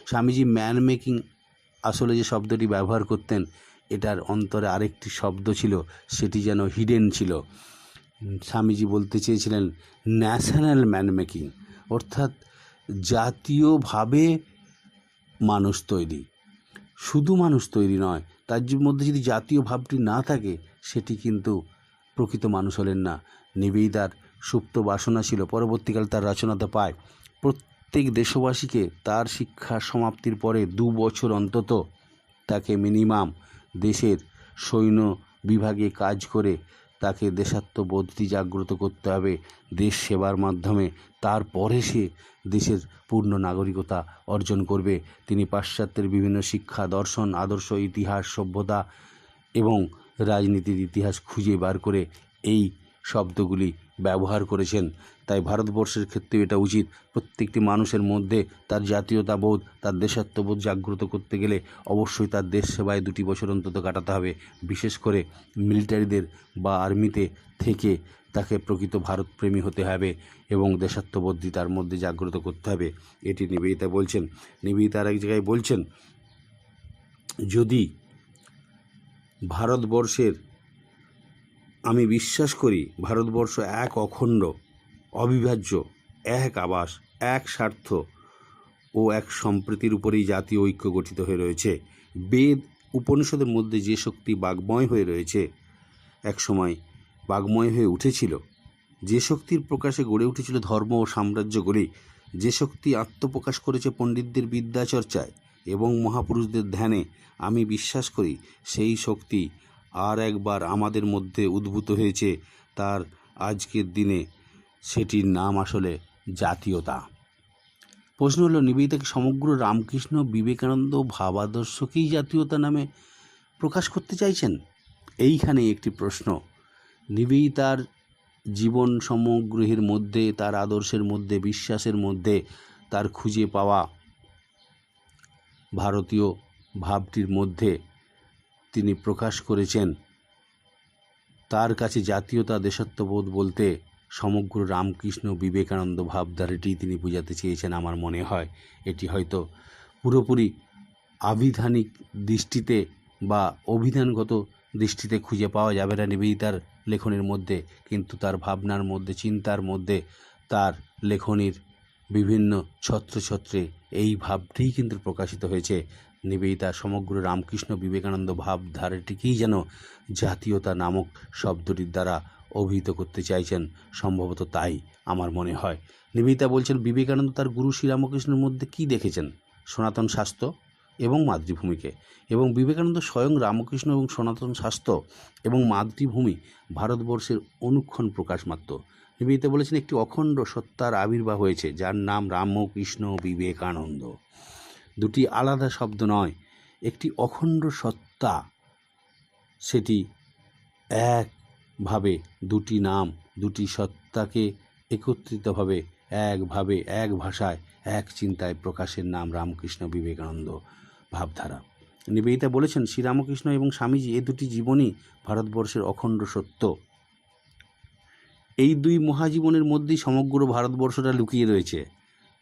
স্বামীজি ম্যান মেকিং আসলে যে শব্দটি ব্যবহার করতেন, এটার অন্তরে আরেকটি শব্দ ছিল, সেটি যেন হিডেন ছিল। স্বামীজি বলতে চেয়েছিলেন ন্যাশনাল ম্যান মেকিং, অর্থাৎ জাতীয়ভাবে মানুষ তৈরি। শুধু মানুষ তৈরি নয়, তার মধ্যে যদি জাতীয় ভাবটি না থাকে, সেটি কিন্তু প্রকৃত মানুষ হলেন না। নিবেদিতার সুপ্ত বাসনা ছিল, পরবর্তীকালে তার রচনাতে পায়, প্রত্যেক দেশবাসীকে তার শিক্ষার সমাপ্তির পরে 2 বছর অন্তত তাকে মিনিমাম দেশের সৈন্য বিভাগে কাজ করে তাকে দেশাত্মবোধটি জাগ্রত করতে হবে দেশ সেবার মাধ্যমে। তারপরে সে দেশের পূর্ণ নাগরিকতা অর্জন করবে। তিনি পাশ্চাত্যের বিভিন্ন শিক্ষা, দর্শন, আদর্শ, ইতিহাস, সভ্যতা এবং রাজনীতির ইতিহাস খুঁজে বার করে এই শব্দগুলি ব্যবহার করেছেন। তাই ভারতবর্ষের ক্ষেত্রে এটা উচিত, প্রত্যেকটি মানুষের মধ্যে তার জাতীয়তাবোধ, তার দেশাত্মবোধ জাগ্রত করতে গেলে অবশ্যই তার দেশ সেবায় 2 বছর অন্তত কাটাতে হবে। বিশেষ করে মিলিটারিদের বা আর্মিতে থেকে তাকে প্রকৃত ভারতপ্রেমী হতে হবে এবং দেশাত্মবোধটি তার মধ্যে জাগ্রত করতে হবে। এটি নিবেদিতা বলছেন। নিবেদিতা আর এক জায়গায় বলছেন, যদি ভারতবর্ষের, আমি বিশ্বাস করি ভারতবর্ষ এক অখণ্ড, অবিভাজ্য, এক আবাস, এক স্বার্থ ও এক সম্প্রীতির উপরেই জাতীয় ঐক্য গঠিত হয়ে রয়েছে। বেদ উপনিষদের মধ্যে যে শক্তি বাগ্ময় হয়ে রয়েছে, একসময় বাগ্ময় হয়ে উঠেছিল, যে শক্তির প্রকাশে গড়ে উঠেছিল ধর্ম ও সাম্রাজ্য গড়ে, যে শক্তি আত্মপ্রকাশ করেছে পণ্ডিতদের বিদ্যাচর্চায় এবং মহাপুরুষদের ধ্যানে, আমি বিশ্বাস করি সেই শক্তি আর একবার আমাদের মধ্যে উদ্ভূত হয়েছে। তার আজকের দিনে সেটির নাম আসলে জাতীয়তা। প্রশ্ন হলো, নিবেদিতা কি সমগ্র রামকৃষ্ণ বিবেকানন্দ ভাবাদর্শকেই জাতীয়তা নামে প্রকাশ করতে চাইছেন? এইখানে একটি প্রশ্ন। নিবেদিতার জীবন সমগ্রের মধ্যে, তার আদর্শের মধ্যে, বিশ্বাসের মধ্যে, তার খুঁজে পাওয়া ভারতীয় ভাবটির মধ্যে তিনি প্রকাশ করেছেন তার কাছে জাতীয়তা, দেশাত্মবোধ বলতে সমগ্র রামকৃষ্ণ বিবেকানন্দ ভাবধারাটি তিনি বোঝাতে চেয়েছেন। আমার মনে হয় এটি হয়তো পুরোপুরি আবিধানিক দৃষ্টিতে বা অভিধানগত দৃষ্টিতে খুঁজে পাওয়া যাবে না নিবেদিতার লেখনের মধ্যে, কিন্তু তার ভাবনার মধ্যে, চিন্তার মধ্যে, তার লেখনীর বিভিন্ন ছত্রছত্রে এই ভাবটিই কিন্তু প্রকাশিত হয়েছে। নিবেদিতা সমগ্র রামকৃষ্ণ বিবেকানন্দ ভাবধারাটিকেই যেন জাতীয়তা নামক শব্দটির দ্বারা অভিহিত করতে চাইছেন, সম্ভবত তাই আমার মনে হয়। নিবেদিতা বলছেন, বিবেকানন্দ তার গুরু শ্রীরামকৃষ্ণের মধ্যে কি দেখেছেন? সনাতন শাস্ত্র এবং মাতৃভূমিকে। এবং বিবেকানন্দ স্বয়ং রামকৃষ্ণ এবং সনাতন শাস্ত্র এবং মাতৃভূমি ভারতবর্ষের অনুক্ষণ প্রকাশ মাত্র। নিবেদিতা বলেছেন, একটি অখণ্ড সত্তার আবির্ভাব হয়েছে যার নাম রামকৃষ্ণ বিবেকানন্দ। দুটি আলাদা শব্দ নয়, একটি অখণ্ড সত্তা, সেটি একভাবে দুটি নাম, দুটি সত্তাকে একত্রিতভাবে একভাবে, এক ভাষায়, এক চিন্তায় প্রকাশের নাম রামকৃষ্ণ বিবেকানন্দ ভাবধারা। নিবেদিতা বলেছেন, শ্রীরামকৃষ্ণ এবং স্বামীজি এ দুটি জীবনই ভারতবর্ষের অখণ্ড সত্য। এই দুই মহাজীবনের মধ্যেই সমগ্র ভারতবর্ষটা লুকিয়ে রয়েছে।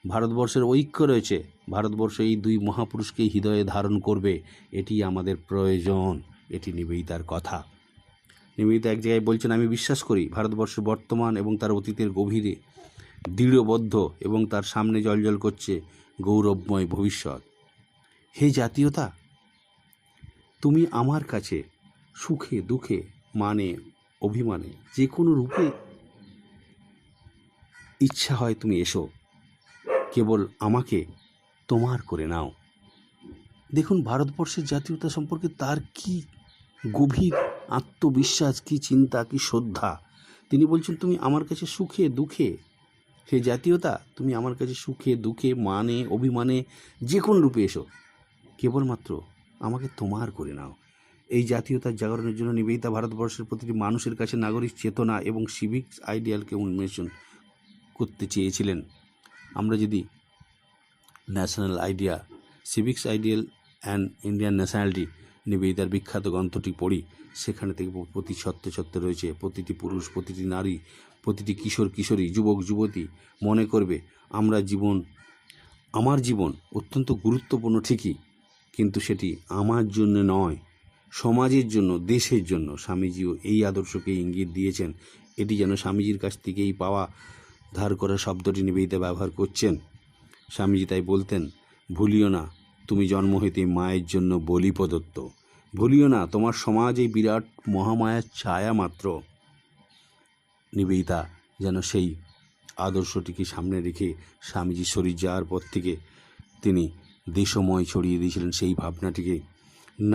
ভারতবর্ষের ঐক্য রয়েছে। ভারতবর্ষ এই দুই মহাপুরুষকেই হৃদয়ে ধারণ করবে, এটি আমাদের প্রয়োজন। এটি নিবেদিতার কথা। নিবেদিতা এক জায়গায় বলছেন, আমি বিশ্বাস করি ভারতবর্ষের বর্তমান এবং তার অতীতের গভীরে দৃঢ়বদ্ধ এবং তার সামনে জ্বলজ্বল করছে গৌরবময় ভবিষ্যৎ। হে জাতীয়তা, তুমি আমার কাছে সুখে দুঃখে, মানে অভিমানে, যে কোনো রূপে ইচ্ছা হয় তুমি এসো, কেবল আমাকে তোমার করে নাও। দেখুন ভারতবর্ষের জাতীয়তা সম্পর্কে তার কি গভীর আত্মবিশ্বাস, কি চিন্তা, কি শ্রদ্ধা। তিনি বলছেন, তুমি আমার কাছে সুখে দুঃখে, হে জাতীয়তা, তুমি আমার কাছে সুখে দুঃখে, মানে অভিমানে, যে কোনো রূপে এসো, কেবলমাত্র আমাকে তোমার করে নাও। এই জাতীয়তার জাগরণের জন্য নিবেদিতা ভারতবর্ষের প্রতিটি মানুষের কাছে নাগরিক চেতনা এবং সিভিক্স আইডিয়ালকে উন্মেষণ করতে চেয়েছিলেন। আমরা যদি national idea, civics ideal and Indian nationality নিবেদিতার বিখ্যাত গ্রন্থটি পড়ি, সেখানে থেকে প্রতি ছত্রে রয়েছে প্রতিটি পুরুষ, প্রতিটি নারী, প্রতিটি কিশোর কিশোরী, যুবক যুবতী মনে করবে আমার জীবন অত্যন্ত গুরুত্বপূর্ণ ঠিকই, কিন্তু সেটি আমার জন্য নয়, সমাজের জন্য, দেশের জন্য। স্বামীজিও এই আদর্শকে ইঙ্গিত দিয়েছেন। এটি যেন স্বামীজির কাছ থেকেই পাওয়া, ধার করা শব্দটি নিবেদিতা ব্যবহার করছেন। স্বামীজি তাই বলতেন, ভুলিও না তুমি জন্ম হইতে মায়ের জন্য বলি প্রদত্ত, ভুলিও না তোমার সমাজ এই বিরাট মহামায়ার ছায়া মাত্র। নিবেদিতা যেন সেই আদর্শটিকে সামনে রেখে স্বামীজি শরীর যাওয়ার পর থেকে তিনি দেশময় ছড়িয়ে দিয়েছিলেন সেই ভাবনাটিকে।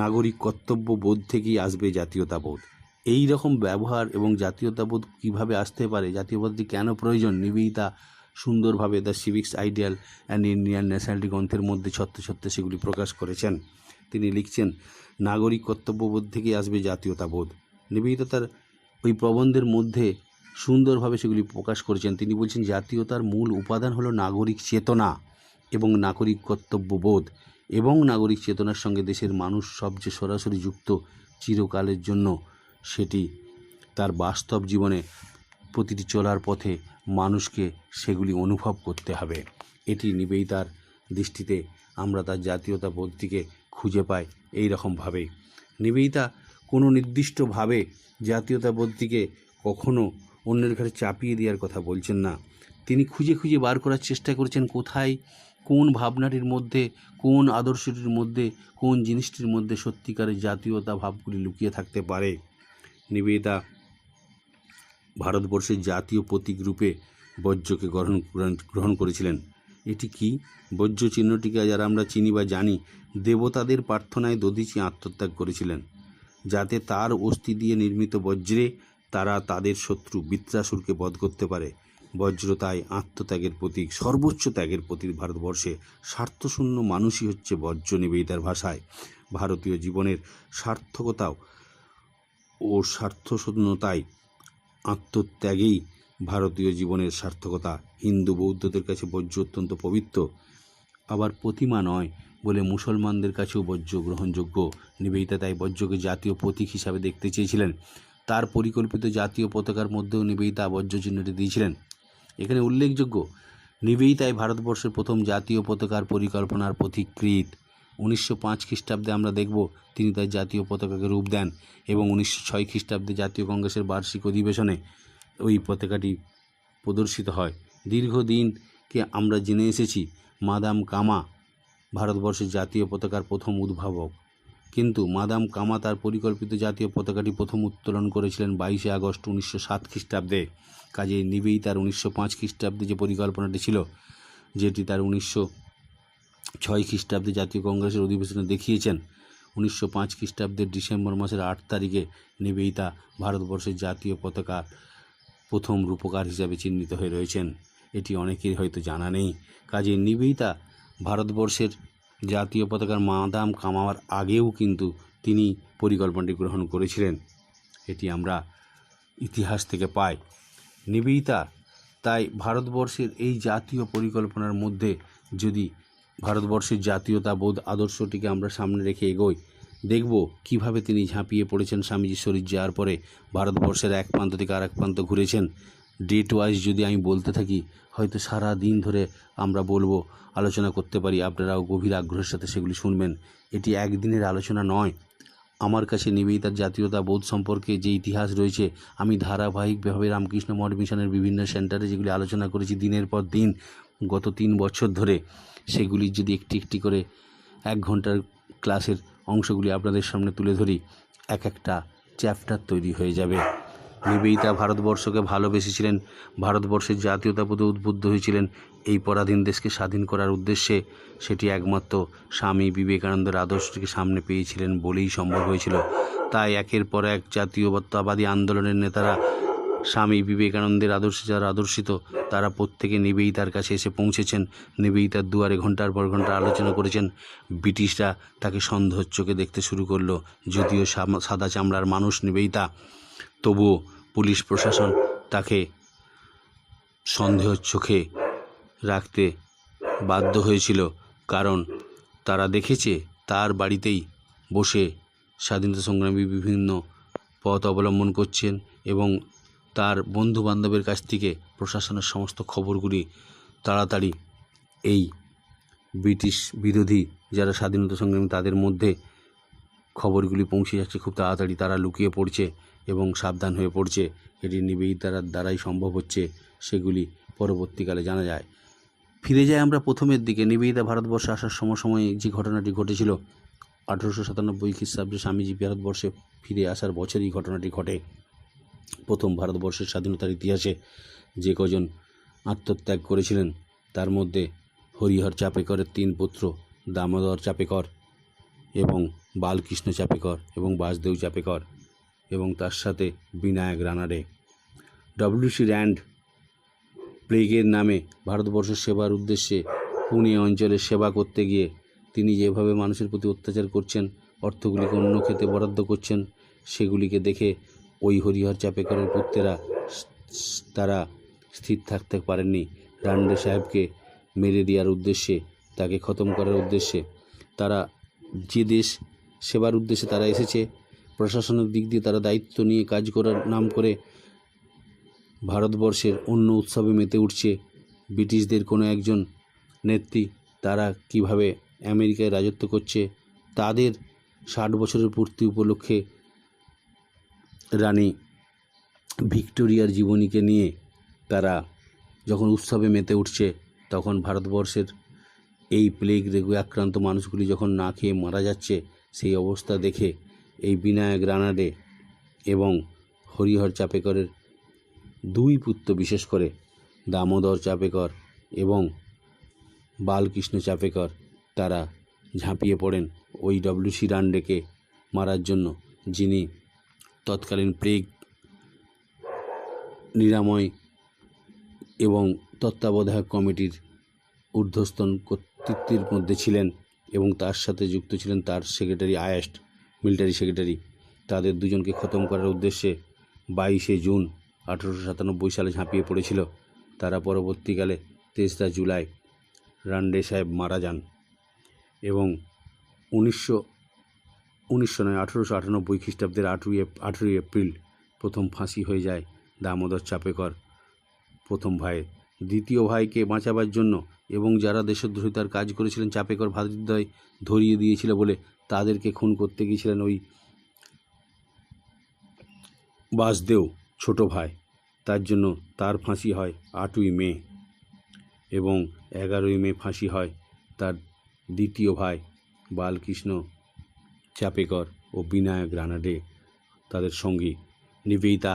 নাগরিক কর্তব্যবোধ থেকেই আসবে জাতীয়তাবোধ। এই রকম ব্যবহার এবং জাতীয়তাবোধ কিভাবে আসতে পারে, জাতীয়তাবোধটি কেন প্রয়োজন, নিবেদিতা সুন্দরভাবে the civics ideal and Indian nationality গ্রন্থের মধ্যে ছত্রে সেগুলি প্রকাশ করেছেন। তিনি লিখছেন, নাগরিক কর্তব্যবোধ থেকেই আসবে জাতীয়তাবোধ। নিবেদিতা তার ওই প্রবন্ধের মধ্যে সুন্দরভাবে সেগুলি প্রকাশ করেছেন। তিনি বলছেন, জাতীয়তার মূল উপাদান হলো নাগরিক চেতনা এবং নাগরিক কর্তব্যবোধ, এবং নাগরিক চেতনার সঙ্গে দেশের মানুষ সবচেয়ে সরাসরি যুক্ত চিরকালের জন্য। সেটি তার বাস্তব জীবনে প্রতিটি চলার পথে মানুষকে সেগুলি অনুভব করতে হবে। এটি নিবেদিতার দৃষ্টিতে আমরা তার জাতীয়তাবোধটিকে খুঁজে পাই এই রকমভাবে। নিবেদিতা কোনো নির্দিষ্টভাবে জাতীয়তাবোধটিকে কখনো অন্যের ঘাড়ে চাপিয়ে দেওয়ার কথা বলছেন না। তিনি খুঁজে খুঁজে বার করার চেষ্টা করেছেন কোথায় কোন ভাবনাটির মধ্যে, কোন আদর্শটির মধ্যে, কোন জিনিসটির মধ্যে সত্যিকারের জাতীয়তা ভাবগুলি লুকিয়ে থাকতে পারে। নিবেদিতা ভারতবর্ষের জাতীয় প্রতীক রূপে বজ্রকে গ্রহণ করেছিলেন। এটি কি? বজ্র চিহ্নটিকে যারা আমরা চিনি বা জানি, দেবতাদের প্রার্থনায় দধিচি আত্মত্যাগ করেছিলেন, যাতে তার অস্থি দিয়ে নির্মিত বজ্রে তারা তাদের শত্রু বৃত্রাসুরকে বধ করতে পারে। বজ্র তাই আত্মত্যাগের প্রতীক, সর্বোচ্চ ত্যাগের প্রতীক। ভারতবর্ষে স্বার্থশূন্য মানুষই হচ্ছে বজ্র। নিবেদিতার ভাষায় ভারতীয় জীবনের সার্থকতাও ও স্বার্থশূন্যতায় আত্মত্যাগেই ভারতীয় জীবনের সার্থকতা। হিন্দু বৌদ্ধদের কাছে বজ্র অত্যন্ত পবিত্র, আবার প্রতিমা নয় বলে মুসলমানদের কাছেও বজ্র গ্রহণযোগ্য। নিবেদিতা তাই বজ্রকে জাতীয় প্রতীক হিসাবে দেখতে চেয়েছিলেন। তার পরিকল্পিত জাতীয় পতাকার মধ্যেও নিবেদিতা বজ্র চিহ্নটি দিয়েছিলেন। এখানে উল্লেখযোগ্য, নিবেদিতাই ভারতবর্ষের প্রথম জাতীয় পতাকার পরিকল্পনার পথিকৃৎ। 1905 খ্রিস্টাব্দে আমরা দেখব তিনি তার জাতীয় পতাকাকে রূপ দেন এবং 1906 খ্রিস্টাব্দে জাতীয় কংগ্রেসের বার্ষিক অধিবেশনে ওই পতাকাটি প্রদর্শিত হয়। দীর্ঘদিনকে আমরা জেনে এসেছি মাদাম কামা ভারতবর্ষের জাতীয় পতাকার প্রথম উদ্ভাবক, কিন্তু মাদাম কামা তার পরিকল্পিত জাতীয় পতাকাটি প্রথম উত্তোলন করেছিলেন 22 আগস্ট 1907 খ্রিস্টাব্দে। কাজেই নিবেদিতার 1905 খ্রিস্টাব্দে যে পরিকল্পনাটি ছিল, যেটি তার 1906 খ্রিস্টাব্দে জাতীয় কংগ্রেসের অধিবেশনে দেখিয়েছেন, 1905 খ্রিস্টাব্দের ডিসেম্বর মাসের 8 তারিখে নিবেদিতা ভারতবর্ষের জাতীয় পতাকার প্রথম রূপকার হিসাবে চিহ্নিত হয়ে রয়েছেন। এটি অনেকের হয়তো জানা নেই। কাজেই নিবেদিতা ভারতবর্ষের জাতীয় পতাকার মাদাম কামার আগেও কিন্তু তিনি পরিকল্পনাটি গ্রহণ করেছিলেন। এটি আমরা ইতিহাস থেকে পাই। নিবেদিতা তাই ভারতবর্ষের এই জাতীয় পরিকল্পনার মধ্যে যদি ভারতবর্ষের জাতীয়তাবোধ আদর্শটিকে আমরা সামনে রেখে এগোই, দেখব কিভাবে তিনি ঝাঁপিয়ে পড়েছেন স্বামীজির শরীর যাওয়ার পরে, ভারতবর্ষের এক প্রান্ত থেকে আরেক প্রান্ত ঘুরেছেন। ডেট ওয়াইজ যদি আমি বলতে থাকি, হয়তো সারা দিন ধরে আমরা বলবো, আলোচনা করতে পারি। আপনারাও গভীর আগ্রহের সাথে সেগুলি শুনবেন। এটি একদিনের আলোচনা নয়। আমার কাছে নিবেদিতার জাতীয়তা বোধ সম্পর্কে যে ইতিহাস রয়েছে, আমি ধারাবাহিকভাবে রামকৃষ্ণ মঠ মিশনের বিভিন্ন সেন্টারে যেগুলি আলোচনা করেছি দিনের পর দিন গত 3 বছর ধরে, সেগুলি যদি একটি একটি করে 1 ঘন্টার ক্লাসের অংশগুলি আপনাদের সামনে তুলে ধরি, এক একটা চ্যাপ্টার তৈরি হয়ে যাবে। নিবেদিতা ভারতবর্ষকে ভালোবেসেছিলেন, ভারতবর্ষের জাতীয়তাবোধে উদ্বুদ্ধ হয়েছিলেন। এই পরাধীন দেশকে স্বাধীন করার উদ্দেশ্যে সেটি একমাত্র স্বামী বিবেকানন্দের আদর্শটিকে সামনে পেয়েছিলেন বলেই সম্ভব হয়েছিল। তাই একের পর এক জাতীয়তাবাদী আন্দোলনের নেতারা স্বামী বিবেকানন্দের আদর্শে যারা আদর্শিত, তারা প্রত্যেকে নিবেদিতার কাছে এসে পৌঁছেছেন। নিবেদিতার দুয়ারে ঘন্টার পর ঘন্টা আলোচনা করেছেন। ব্রিটিশরা তাকে সন্দেহের চোখে দেখতে শুরু করলো। যদিও সাদা চামড়ার মানুষ নিবেদিতা, তবুও পুলিশ প্রশাসন তাকে সন্দেহের চোখে রাখতে বাধ্য হয়েছিল, কারণ তারা দেখেছে তার বাড়িতেই বসে স্বাধীনতা সংগ্রামী বিভিন্ন পথ অবলম্বন করছেন এবং তার বন্ধু বান্ধবের কাছ থেকে প্রশাসনের সমস্ত খবরগুলি তাড়াতাড়ি এই ব্রিটিশ বিরোধী যারা স্বাধীনতা সংগ্রামী তাদের মধ্যে খবরগুলি পৌঁছে যাচ্ছে খুব তাড়াতাড়ি। তারা লুকিয়ে পড়ছে এবং সাবধান হয়ে পড়ছে। এটি নিবেদিতার দ্বারাই সম্ভব হচ্ছে, সেগুলি পরবর্তীকালে জানা যায়। ফিরে যাই আমরা প্রথমের দিকে। নিবেদিতা ভারতবর্ষে আসার সময় যে ঘটনাটি ঘটেছিল, 1897 খ্রিস্টাব্দে স্বামীজি ভারতবর্ষে ফিরে আসার বছরই ঘটনাটি ঘটে। প্রথম ভারতবর্ষের স্বাধীনতার ইতিহাসে যে কজন আত্মত্যাগ করেছিলেন, তার মধ্যে হরিহর চাপেকরের 3 পুত্র দামোদর চাপেকর এবং বালকৃষ্ণ চাপেকর এবং বাসদেব চাপেকর এবং তার সাথে বিনায়ক রানাডে। ডব্লিউ.সি. র্যান্ড প্লেগের নামে ভারতবর্ষের সেবার উদ্দেশ্যে পুনে অঞ্চলে সেবা করতে গিয়ে তিনি যেভাবে মানুষের প্রতি অত্যাচার করছেন, অর্থগুলিকে অন্য ক্ষেত্রে বরাদ্দ করছেন, সেগুলিকে দেখে ওই হরিহর চাপেকরের পুত্রেরা তারা স্থির থাকতে পারেননি। রান্ডে সাহেবকে মেরে দেওয়ার উদ্দেশ্যে, তাকে খতম করার উদ্দেশ্যে, তারা যে দেশ সেবার উদ্দেশ্যে তারা এসেছে, প্রশাসনিক দিক দিয়ে তারা দায়িত্ব নিয়ে কাজ করার নাম করে ভারতবর্ষের অন্য উৎসবে মেতে উঠছে। ব্রিটিশদের কোনো একজন নেত্রী তারা কিভাবে আমেরিকায় রাজত্ব করছে, তাদের 60 বছরের পূর্তি উপলক্ষে রানী ভিক্টোরিয়ার জীবনীকে নিয়ে তারা যখন উৎসবে মেতে উঠছে, তখন ভারতবর্ষের এই প্লেগ রোগে আক্রান্ত মানুষগুলি যখন না খেয়ে মারা যাচ্ছে, সেই অবস্থা দেখে এই বিনায়ক রানাডে এবং হরিহর চাপেকরের দুই পুত্র, বিশেষ করে দামোদর চাপেকর এবং বালকৃষ্ণ চাপেকর, তারা ঝাঁপিয়ে পড়েন ওই ডব্লিউ.সি. রানডেকে মারার জন্য, যিনি তৎকালীন প্লেগ নিরাময় এবং তত্ত্বাবধায়ক কমিটির ঊর্ধ্বস্তন কর্তৃত্বের মধ্যে ছিলেন এবং তার সাথে যুক্ত ছিলেন তার সেক্রেটারি আয়েস্ট, মিলিটারি সেক্রেটারি। তাদের দুজনকে খতম করার উদ্দেশ্যে 22শে জুন 1897 সালে ঝাঁপিয়ে পড়েছিল। তারা পরবর্তীকালে 23 জুলাই রানডে সাহেব মারা যান এবং 1898 খ্রিস্টাব্দের 8ই এপ্রিল প্রথম ফাঁসি হয়ে যায় দামোদর চাপেকর প্রথম ভাইয়ের। দ্বিতীয় ভাইকে বাঁচাবার জন্য এবং যারা দেশদ্রোহিতার কাজ করেছিলেন চাপেকর ভ্রাতৃদ্বয় ধরিয়ে দিয়েছিল বলে তাদেরকে খুন করতে গিয়েছিলেন ওই বাসদেও ছোট ভাই। তার জন্য তার ফাঁসি হয় 8ই মে এবং 11ই মে ফাঁসি হয় তার দ্বিতীয় ভাই বালকৃষ্ণ চাপেকর ও বিনায়ক রানাডে, তাদের সঙ্গী নিবেদিতা।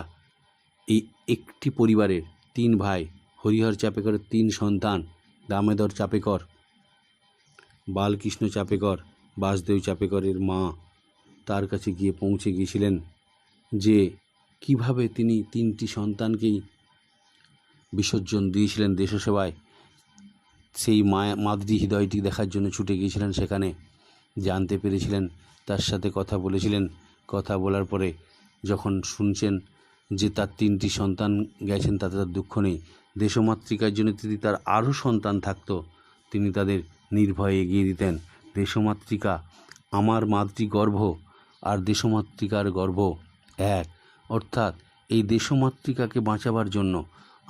এই একটি পরিবারের 3 ভাই, হরিহর চাপেকরের 3 সন্তান, দামোদর চাপেকর, বালকৃষ্ণ চাপেকর, বাসদেব চাপেকরের মা তার কাছে গিয়ে পৌঁছে গিয়েছিলেন যে কিভাবে তিনি 3টি সন্তানকেই বিসর্জন দিয়েছিলেন দেশসেবায়। সেই মাতৃ হৃদয়টি দেখার জন্য ছুটে গিয়েছিলেন সেখানে, জানতে পেরেছিলেন, তার সাথে কথা বলেছিলেন। কথা বলার পরে যখন শুনছেন যে তার 3টি সন্তান গেছেন, তাতে তার দুঃখ নেই। দেশমাতৃকার জন্য যদি তার আরও সন্তান থাকতো, তিনি তাদের নির্ভয়ে এগিয়ে দিতেন। দেশমাতৃকা আমার মাতৃগর্ভ আর দেশমাতৃকার গর্ভ এক, অর্থাৎ এই দেশমাতৃকাকে বাঁচাবার জন্য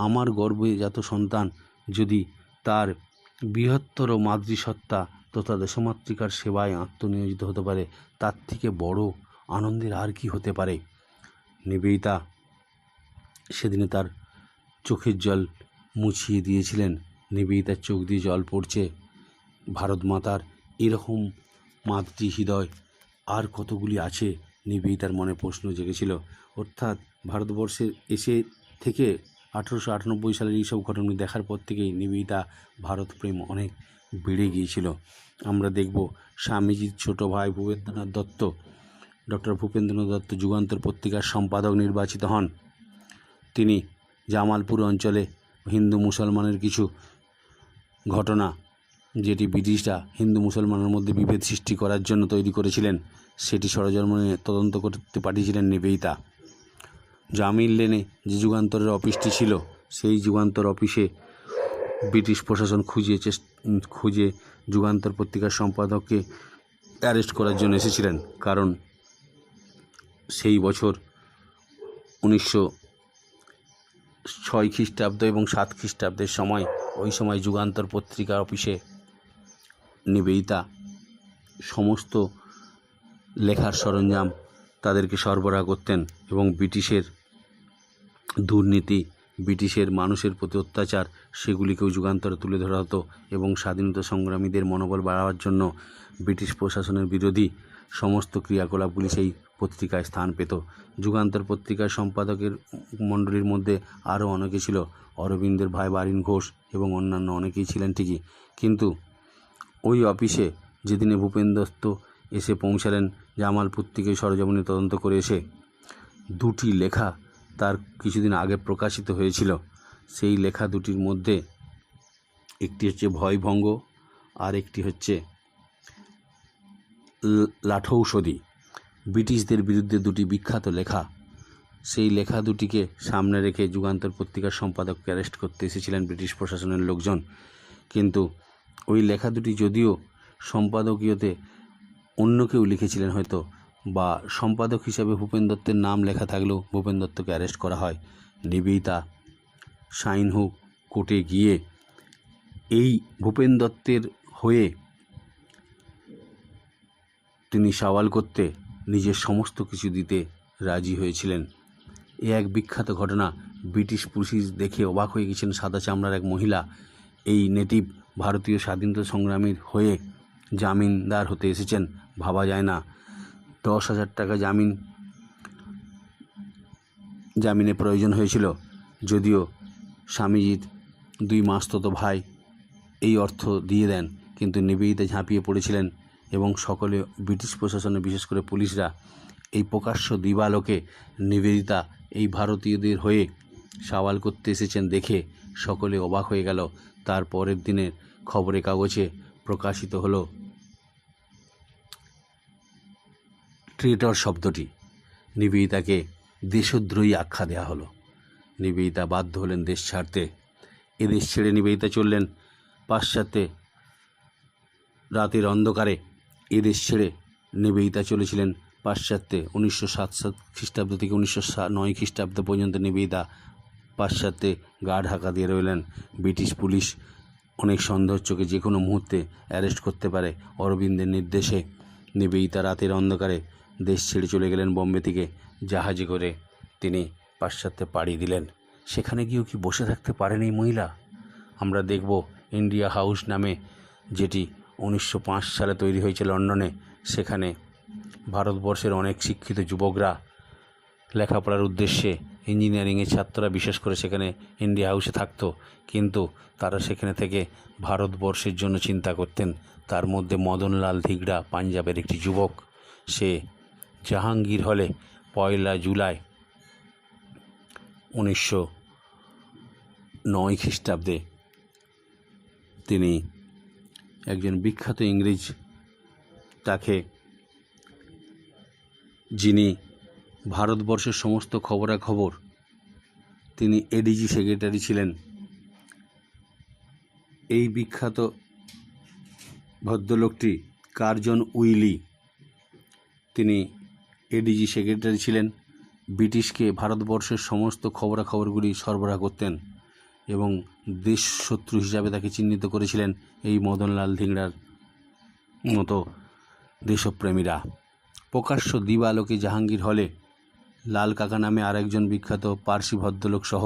আমার গর্ভে যত সন্তান যদি তার বৃহত্তর মাতৃসত্তা তথা দেশমাতৃকার সেবায় আত্মনিয়োজিত হতে পারে, তার থেকে বড় আনন্দের আর কি হতে পারে। নিবেদিতা সেদিনে তার চোখের জল মুছিয়ে দিয়েছিলেন। নিবেদিতার চোখ দিয়ে জল পড়ছে। ভারত মাতার এরকম মাতৃ হৃদয় আর কতগুলি আছে, নিবেদিতার মনে প্রশ্ন জেগেছিল। অর্থাৎ ভারতবর্ষের এসে থেকে 1898 সালের এইসব ঘটনা দেখার পর থেকেই নিবেদিতা ভারত প্রেম অনেক বেড়ে গিয়েছিল। আমরা দেখব স্বামীজির ছোট ভাই ভূপেন্দ্রনাথ দত্ত, ডক্টর ভূপেন্দ্রনাথ দত্ত যুগান্তর পত্রিকার সম্পাদক নির্বাচিত হন। তিনি জামালপুর অঞ্চলে হিন্দু মুসলমানের কিছু ঘটনা, যেটি ব্রিটিশরা হিন্দু মুসলমানের মধ্যে বিভেদ সৃষ্টি করার জন্য তৈরি করেছিলেন, সেটি সরজমিনে তদন্ত করতে পাঠিয়েছিলেন নিবেদিতা। জামিল লেনে যে যুগান্তরের অফিসটি ছিল, সেই যুগান্তর অফিসে ব্রিটিশ প্রশাসন খুঁজে যুগান্তর পত্রিকার সম্পাদককে অ্যারেস্ট করার জন্য এসেছিলেন। কারণ সেই বছর 1906 খ্রিস্টাব্দ এবং 7 খ্রিস্টাব্দের সময়, ওই সময় যুগান্তর পত্রিকা অফিসে নিবেদিতা সমস্ত লেখার সরঞ্জাম তাদেরকে সরবরাহ করতেন এবং ব্রিটিশের দুর্নীতি, ব্রিটিশের মানুষের প্রতি অত্যাচার, সেগুলিকেও যুগান্তরে তুলে ধরা হতো এবং স্বাধীনতা সংগ্রামীদের মনোবল বাড়াবার জন্য ব্রিটিশ প্রশাসনের বিরোধী সমস্ত ক্রিয়াকলাপগুলি সেই পত্রিকায় স্থান পেত। যুগান্তর পত্রিকার সম্পাদকের মণ্ডলীর মধ্যে আরও অনেকে ছিল, অরবিন্দের ভাই বারিন ঘোষ এবং অন্যান্য অনেকেই ছিলেন ঠিকই, কিন্তু ওই অফিসে যেদিনে ভূপেন দত্ত এসে পৌঁছালেন জামালপুর থেকে সরজমিনে তদন্ত করে এসে, 2টি লেখা তার কিছুদিন আগে প্রকাশিত হয়েছিল। সেই লেখা দুটির মধ্যে একটি হচ্ছে ভয়ভঙ্গ আর একটি হচ্ছে লাঠৌষধি, ব্রিটিশদের বিরুদ্ধে 2টি বিখ্যাত লেখা। সেই লেখা দুটিকে সামনে রেখে যুগান্তর পত্রিকার সম্পাদককে অ্যারেস্ট করতে এসেছিলেন ব্রিটিশ প্রশাসনের লোকজন। কিন্তু ওই লেখা দুটি যদিও সম্পাদকীয়তে অন্য কেউ লিখেছিলেন হয়তো, বা সম্পাদক হিসাবে ভূপেন দত্তের নাম লেখা থাকলেও ভূপেন দত্তকে অ্যারেস্ট করা হয়। নিবেদিতা শাইনহুক কোর্টে গিয়ে এই ভূপেন দত্তের হয়ে তিনি সওয়াল করতে নিজের সমস্ত কিছু দিতে রাজি হয়েছিলেন। এ এক বিখ্যাত ঘটনা। ব্রিটিশ পুলিশ দেখে অবাক হয়ে গেছেন। সাদা চামড়ার এক মহিলা, এই নেটিভ ভারতীয় স্বাধীনতা সংগ্রামীর হয়ে জামিনদার হতে এসেছেন, ভাবা যায় না। 10,000 টাকা জামিনে প্রয়োজন হয়েছিল, যদিও স্বামীজির 2 মাসতুতো ভাই এই অর্থ দিয়ে দেন, কিন্তু নিবেদিতা ঝাঁপিয়ে পড়েছিলেন এবং সকলে, ব্রিটিশ প্রশাসনে বিশেষ করে পুলিশরা, এই প্রকাশ্য দিবালোকে নিবেদিতা এই ভারতীয়দের হয়ে সওয়াল করতে এসেছেন দেখে সকলে অবাক হয়ে গেল। তার পরের দিনের খবরের কাগজে প্রকাশিত হলো ট্রেটর শব্দটি। নিবেদিতাকে দেশদ্রোহী আখ্যা দেওয়া হলো। নিবেদিতা বাধ্য হলেন দেশ ছাড়তে। এদেশ ছেড়ে নিবেদিতা চললেন পাশ্চাত্যে। রাতের অন্ধকারে এদেশ ছেড়ে নিবেদিতা চলেছিলেন পাশ্চাত্যে। 1907 খ্রিস্টাব্দ থেকে 1909 খ্রিস্টাব্দ পর্যন্ত নিবেদিতা পাশ্চাত্যে গা ঢাকা দিয়ে রইলেন। ব্রিটিশ পুলিশ অনেক সন্দেহের চোখে যে কোনো মুহূর্তে অ্যারেস্ট করতে পারে। অরবিন্দের নির্দেশে নিবেদিতা রাতের অন্ধকারে দেশ ছেড়ে চলে গেলেন বোম্বে থেকে। জাহাজে করে তিনি পাশ্চাত্যে পাড়ি দিলেন। সেখানে গিয়েও কি বসে থাকতে পারেন এই মহিলা? আমরা দেখব ইন্ডিয়া হাউস নামে, যেটি 1905 সালে তৈরি হয়েছে লন্ডনে। সেখানে ভারতবর্ষের অনেক শিক্ষিত যুবকরা লেখাপড়ার উদ্দেশ্যে, ইঞ্জিনিয়ারিংয়ের ছাত্ররা বিশেষ করে সেখানে ইন্ডিয়া হাউসে থাকতো, কিন্তু তারা সেখানে থেকে ভারতবর্ষের জন্য চিন্তা করতেন। তার মধ্যে মদনলাল ধিগড়া, পাঞ্জাবের একটি যুবক, সে জাহাঙ্গীর হলে 1 জুলাই 1909 খ্রিস্টাব্দে তিনি একজন বিখ্যাত ইংরেজ, তাকে, যিনি ভারতবর্ষের সমস্ত খবরাখবর, তিনি এডিজি সেক্রেটারি ছিলেন। এই বিখ্যাত ভদ্রলোকটি কার্জন উইলি, তিনি এডিজি সেক্রেটারি ছিলেন। ব্রিটিশকে ভারতবর্ষের সমস্ত খবরাখবরগুলি সরবরাহ করতেন এবং দেশ শত্রু হিসাবে তাকে চিহ্নিত করেছিলেন এই মদনলাল ধিংড়ার মতো দেশপ্রেমীরা। প্রকাশ্য দিবালোকে জাহাঙ্গীর হলে লাল কাকা নামে আরেকজন বিখ্যাত পার্সি ভদ্রলোক সহ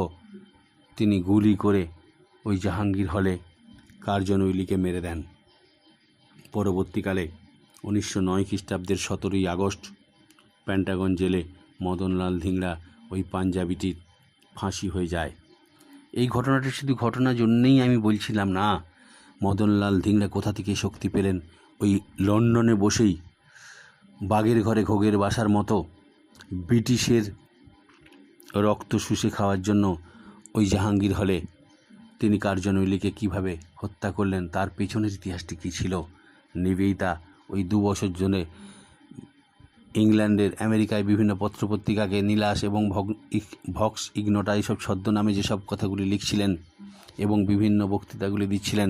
তিনি গুলি করে ওই জাহাঙ্গীর হলে কার্জন উইলিকে মেরে দেন। পরবর্তীকালে 1909 খ্রিস্টাব্দের 17ই আগস্ট প্যান্টাগন জেলে মদনলাল ধিংড়া ওই পাঞ্জাবিটির ফাঁসি হয়ে যায়। এই ঘটনাটি শুধু ঘটনার জন্যেই আমি বলছিলাম না। মদনলাল ধিংড়া কোথা থেকে শক্তি পেলেন? ওই লন্ডনে বসেই বাঘের ঘরে ঘোগের বাসার মতো ব্রিটিশের রক্ত শুষে খাওয়ার জন্য ওই জাহাঙ্গীর হলে তিনি কার্জন উইলিকে কীভাবে হত্যা করলেন, তার পেছনের ইতিহাসটি কী ছিল? নিবেদিতা ওই 2 বছর জন্য ইংল্যান্ডের, আমেরিকায় বিভিন্ন পত্রপত্রিকাকে নীলাস এবং ভক্স ইগনোটা এইসব ছদ্মনামে যেসব কথাগুলি লিখছিলেন এবং বিভিন্ন বক্তৃতাগুলি দিচ্ছিলেন,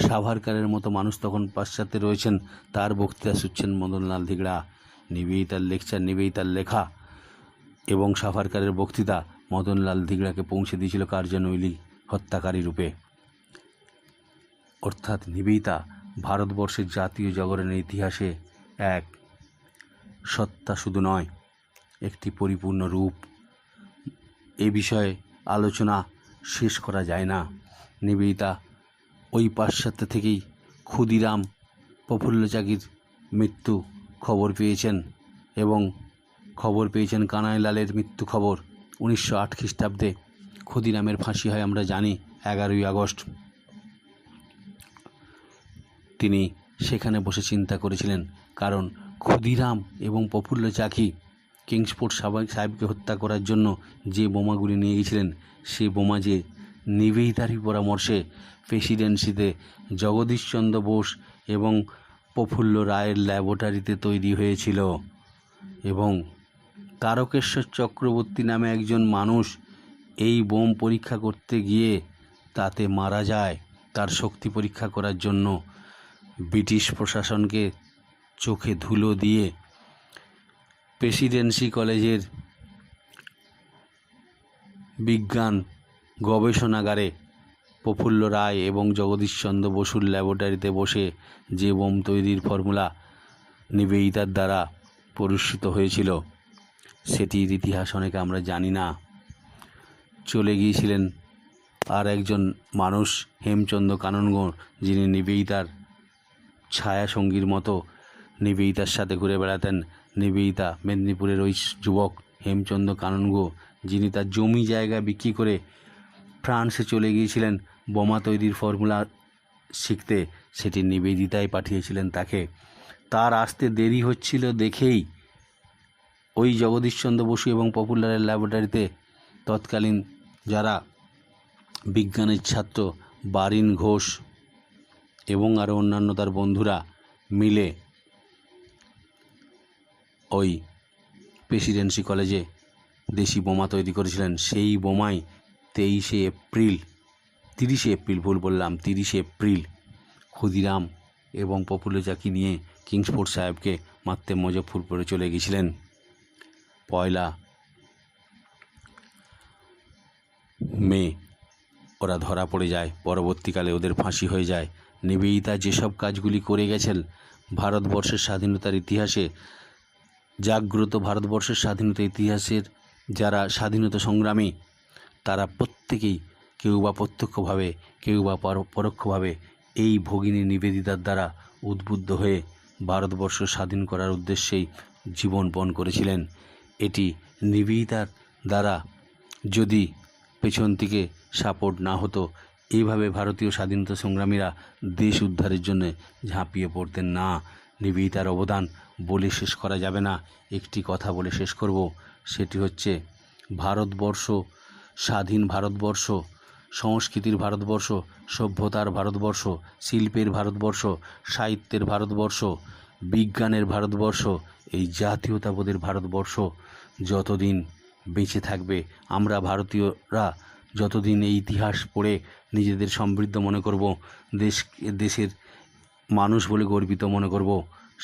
সাভারকারের মতো মানুষ তখন পাশ্চাত্যে রয়েছেন, তার বক্তৃতা শুনছেন মদনলাল ধিগড়া। নিবেদিতার লেকচার, নিবেদিতার লেখা এবং সাভারকারের বক্তৃতা মদনলাল ধিগড়াকে পৌঁছে দিয়েছিল কার্জন উইলি হত্যাকারী রূপে। অর্থাৎ নিবেদিতা ভারতবর্ষের জাতীয় জাগরণের ইতিহাসে এক সত্তা শুধু নয়, একটি পরিপূর্ণ রূপ। এ বিষয়ে আলোচনা শেষ করা যায় না। নিবেদিতা ওই পাশ্চাত্য থেকেই ক্ষুদিরাম প্রফুল্ল চাকির মৃত্যু খবর পেয়েছেন এবং খবর পেয়েছেন কানাইলালের মৃত্যু খবর। 1908 খ্রিস্টাব্দে ক্ষুদিরামের ফাঁসি হয় আমরা জানি 11ই আগস্ট। তিনি সেখানে বসে চিন্তা করেছিলেন, কারণ ক্ষুদিরাম এবং প্রফুল্ল চাকি কিংসফোর্ড সাহেবকে হত্যা করার জন্য যে বোমাগুলি নিয়ে গিয়েছিলেন, সে বোমা যে নিবেদিতারই পরামর্শে প্রেসিডেন্সিতে জগদীশচন্দ্র বোস এবং প্রফুল্ল রায়ের ল্যাবরেটরিতে তৈরি হয়েছিল এবং তারকেশ্বর চক্রবর্তী নামে একজন মানুষ এই বোম পরীক্ষা করতে গিয়ে তাতে মারা যায়। তার শক্তি পরীক্ষা করার জন্য ব্রিটিশ প্রশাসনকে চোখে ধুলো দিয়ে প্রেসিডেন্সি কলেজের বিজ্ঞান গবেষণাগারে প্রফুল্ল রায় এবং জগদীশচন্দ্র বসুর ল্যাবরেটরিতে বসে যে বোম তৈরির ফর্মুলা নিবেদিতার দ্বারা পরিষ্কৃত হয়েছিল, সেটির ইতিহাস অনেকে আমরা জানি না। চলে গিয়েছিলেন আর একজন মানুষ হেমচন্দ্র কাননগো, যিনি নিবেদিতার ছায়া সঙ্গীর মতো নিবেদিতার সাথে ঘুরে বেড়াতেন। নিবেদিতা মেদিনীপুরের ওই যুবক হেমচন্দ্র কাননগো, যিনি তার জমি জায়গা বিক্রি করে ফ্রান্সে চলে গিয়েছিলেন বোমা তৈরির ফর্মুলা শিখতে, সেটি নিবেদিতাই পাঠিয়েছিলেন তাকে। তার আসতে দেরি হচ্ছিল দেখেই ওই জগদীশচন্দ্র বসু এবং পপুলারের ল্যাবরেটরিতে তৎকালীন যারা বিজ্ঞানের ছাত্র বারিন ঘোষ এবং আরও অন্যান্য তার বন্ধুরা মিলে ওই প্রেসিডেন্সি কলেজে দেশি বোমা তৈরি করেছিলেন। সেই বোমাই 30শে এপ্রিল ক্ষুদিরাম এবং পপুলারকে নিয়ে কিংসফোর্ড সাহেবকে মারতে মুজফ্ফরপুরে চলে গিয়েছিলেন। 1 মে ওরা ধরা পড়ে যায়, পরবর্তীকালে ওদের ফাঁসি হয়ে যায়। নিবেদিতা যেসব কাজগুলি করে গেছেন ভারতবর্ষের স্বাধীনতার ইতিহাসে, জাগ্রত ভারতবর্ষের স্বাধীনতা ইতিহাসের যারা স্বাধীনতা সংগ্রামী, তারা প্রত্যেকেই কেউ বা প্রত্যক্ষভাবে কেউ বা পরোক্ষভাবে এই ভগিনী নিবেদিতার দ্বারা উদ্বুদ্ধ হয়ে ভারতবর্ষ স্বাধীন করার উদ্দেশ্যেই জীবনপণ করেছিলেন। এটি নিবেদিতার দ্বারা যদি পেছন থেকে সাপোর্ট না হতো, এইভাবে ভারতীয় স্বাধীনতা সংগ্রামীরা দেশ উদ্ধারের জন্য ঝাঁপিয়ে পড়তেন না। নিবেদিতার অবদান বলে শেষ করা যাবে না। একটি কথা বলে শেষ করব, সেটি হচ্ছে ভারতবর্ষ, স্বাধীন ভারতবর্ষ, সংস্কৃতির ভারতবর্ষ, সভ্যতার ভারতবর্ষ, শিল্পের ভারতবর্ষ, সাহিত্যের ভারতবর্ষ, বিজ্ঞানের ভারতবর্ষ, এই জাতীয়তাবোধের ভারতবর্ষ যতদিন বেঁচে থাকবে, আমরা ভারতীয়রা যতদিন এই ইতিহাস পড়ে নিজেদের সমৃদ্ধ মনে করব, দেশের মানুষ বলে গর্বিত মনে করব,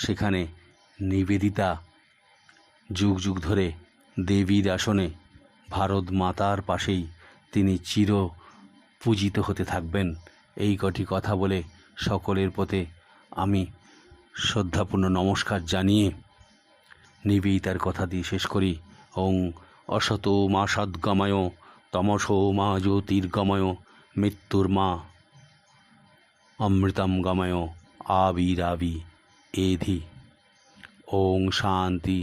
সেখানে নিবেদিতা যুগ যুগ ধরে দেবীর আসনে ভারত মাতার পাশেই তিনি চির পূজিত হতে থাকবেন। এই কটি কথা বলে সকলের প্রতি আমি শ্রদ্ধাপূর্ণ নমস্কার জানিয়ে নিবেদিতার কথা দিয়ে শেষ করি। ওং অসতো মা সদ্গময় তমসো মা জ্যোতির্গময় মৃত্যুর মা অমৃতম গময় আবিরাবি এধি। ওং শান্তি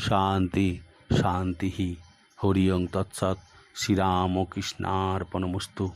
শান্তি শান্তি। হরি ওং তৎসৎ। শ্রীরামকৃষ্ণার্পণমস্তু।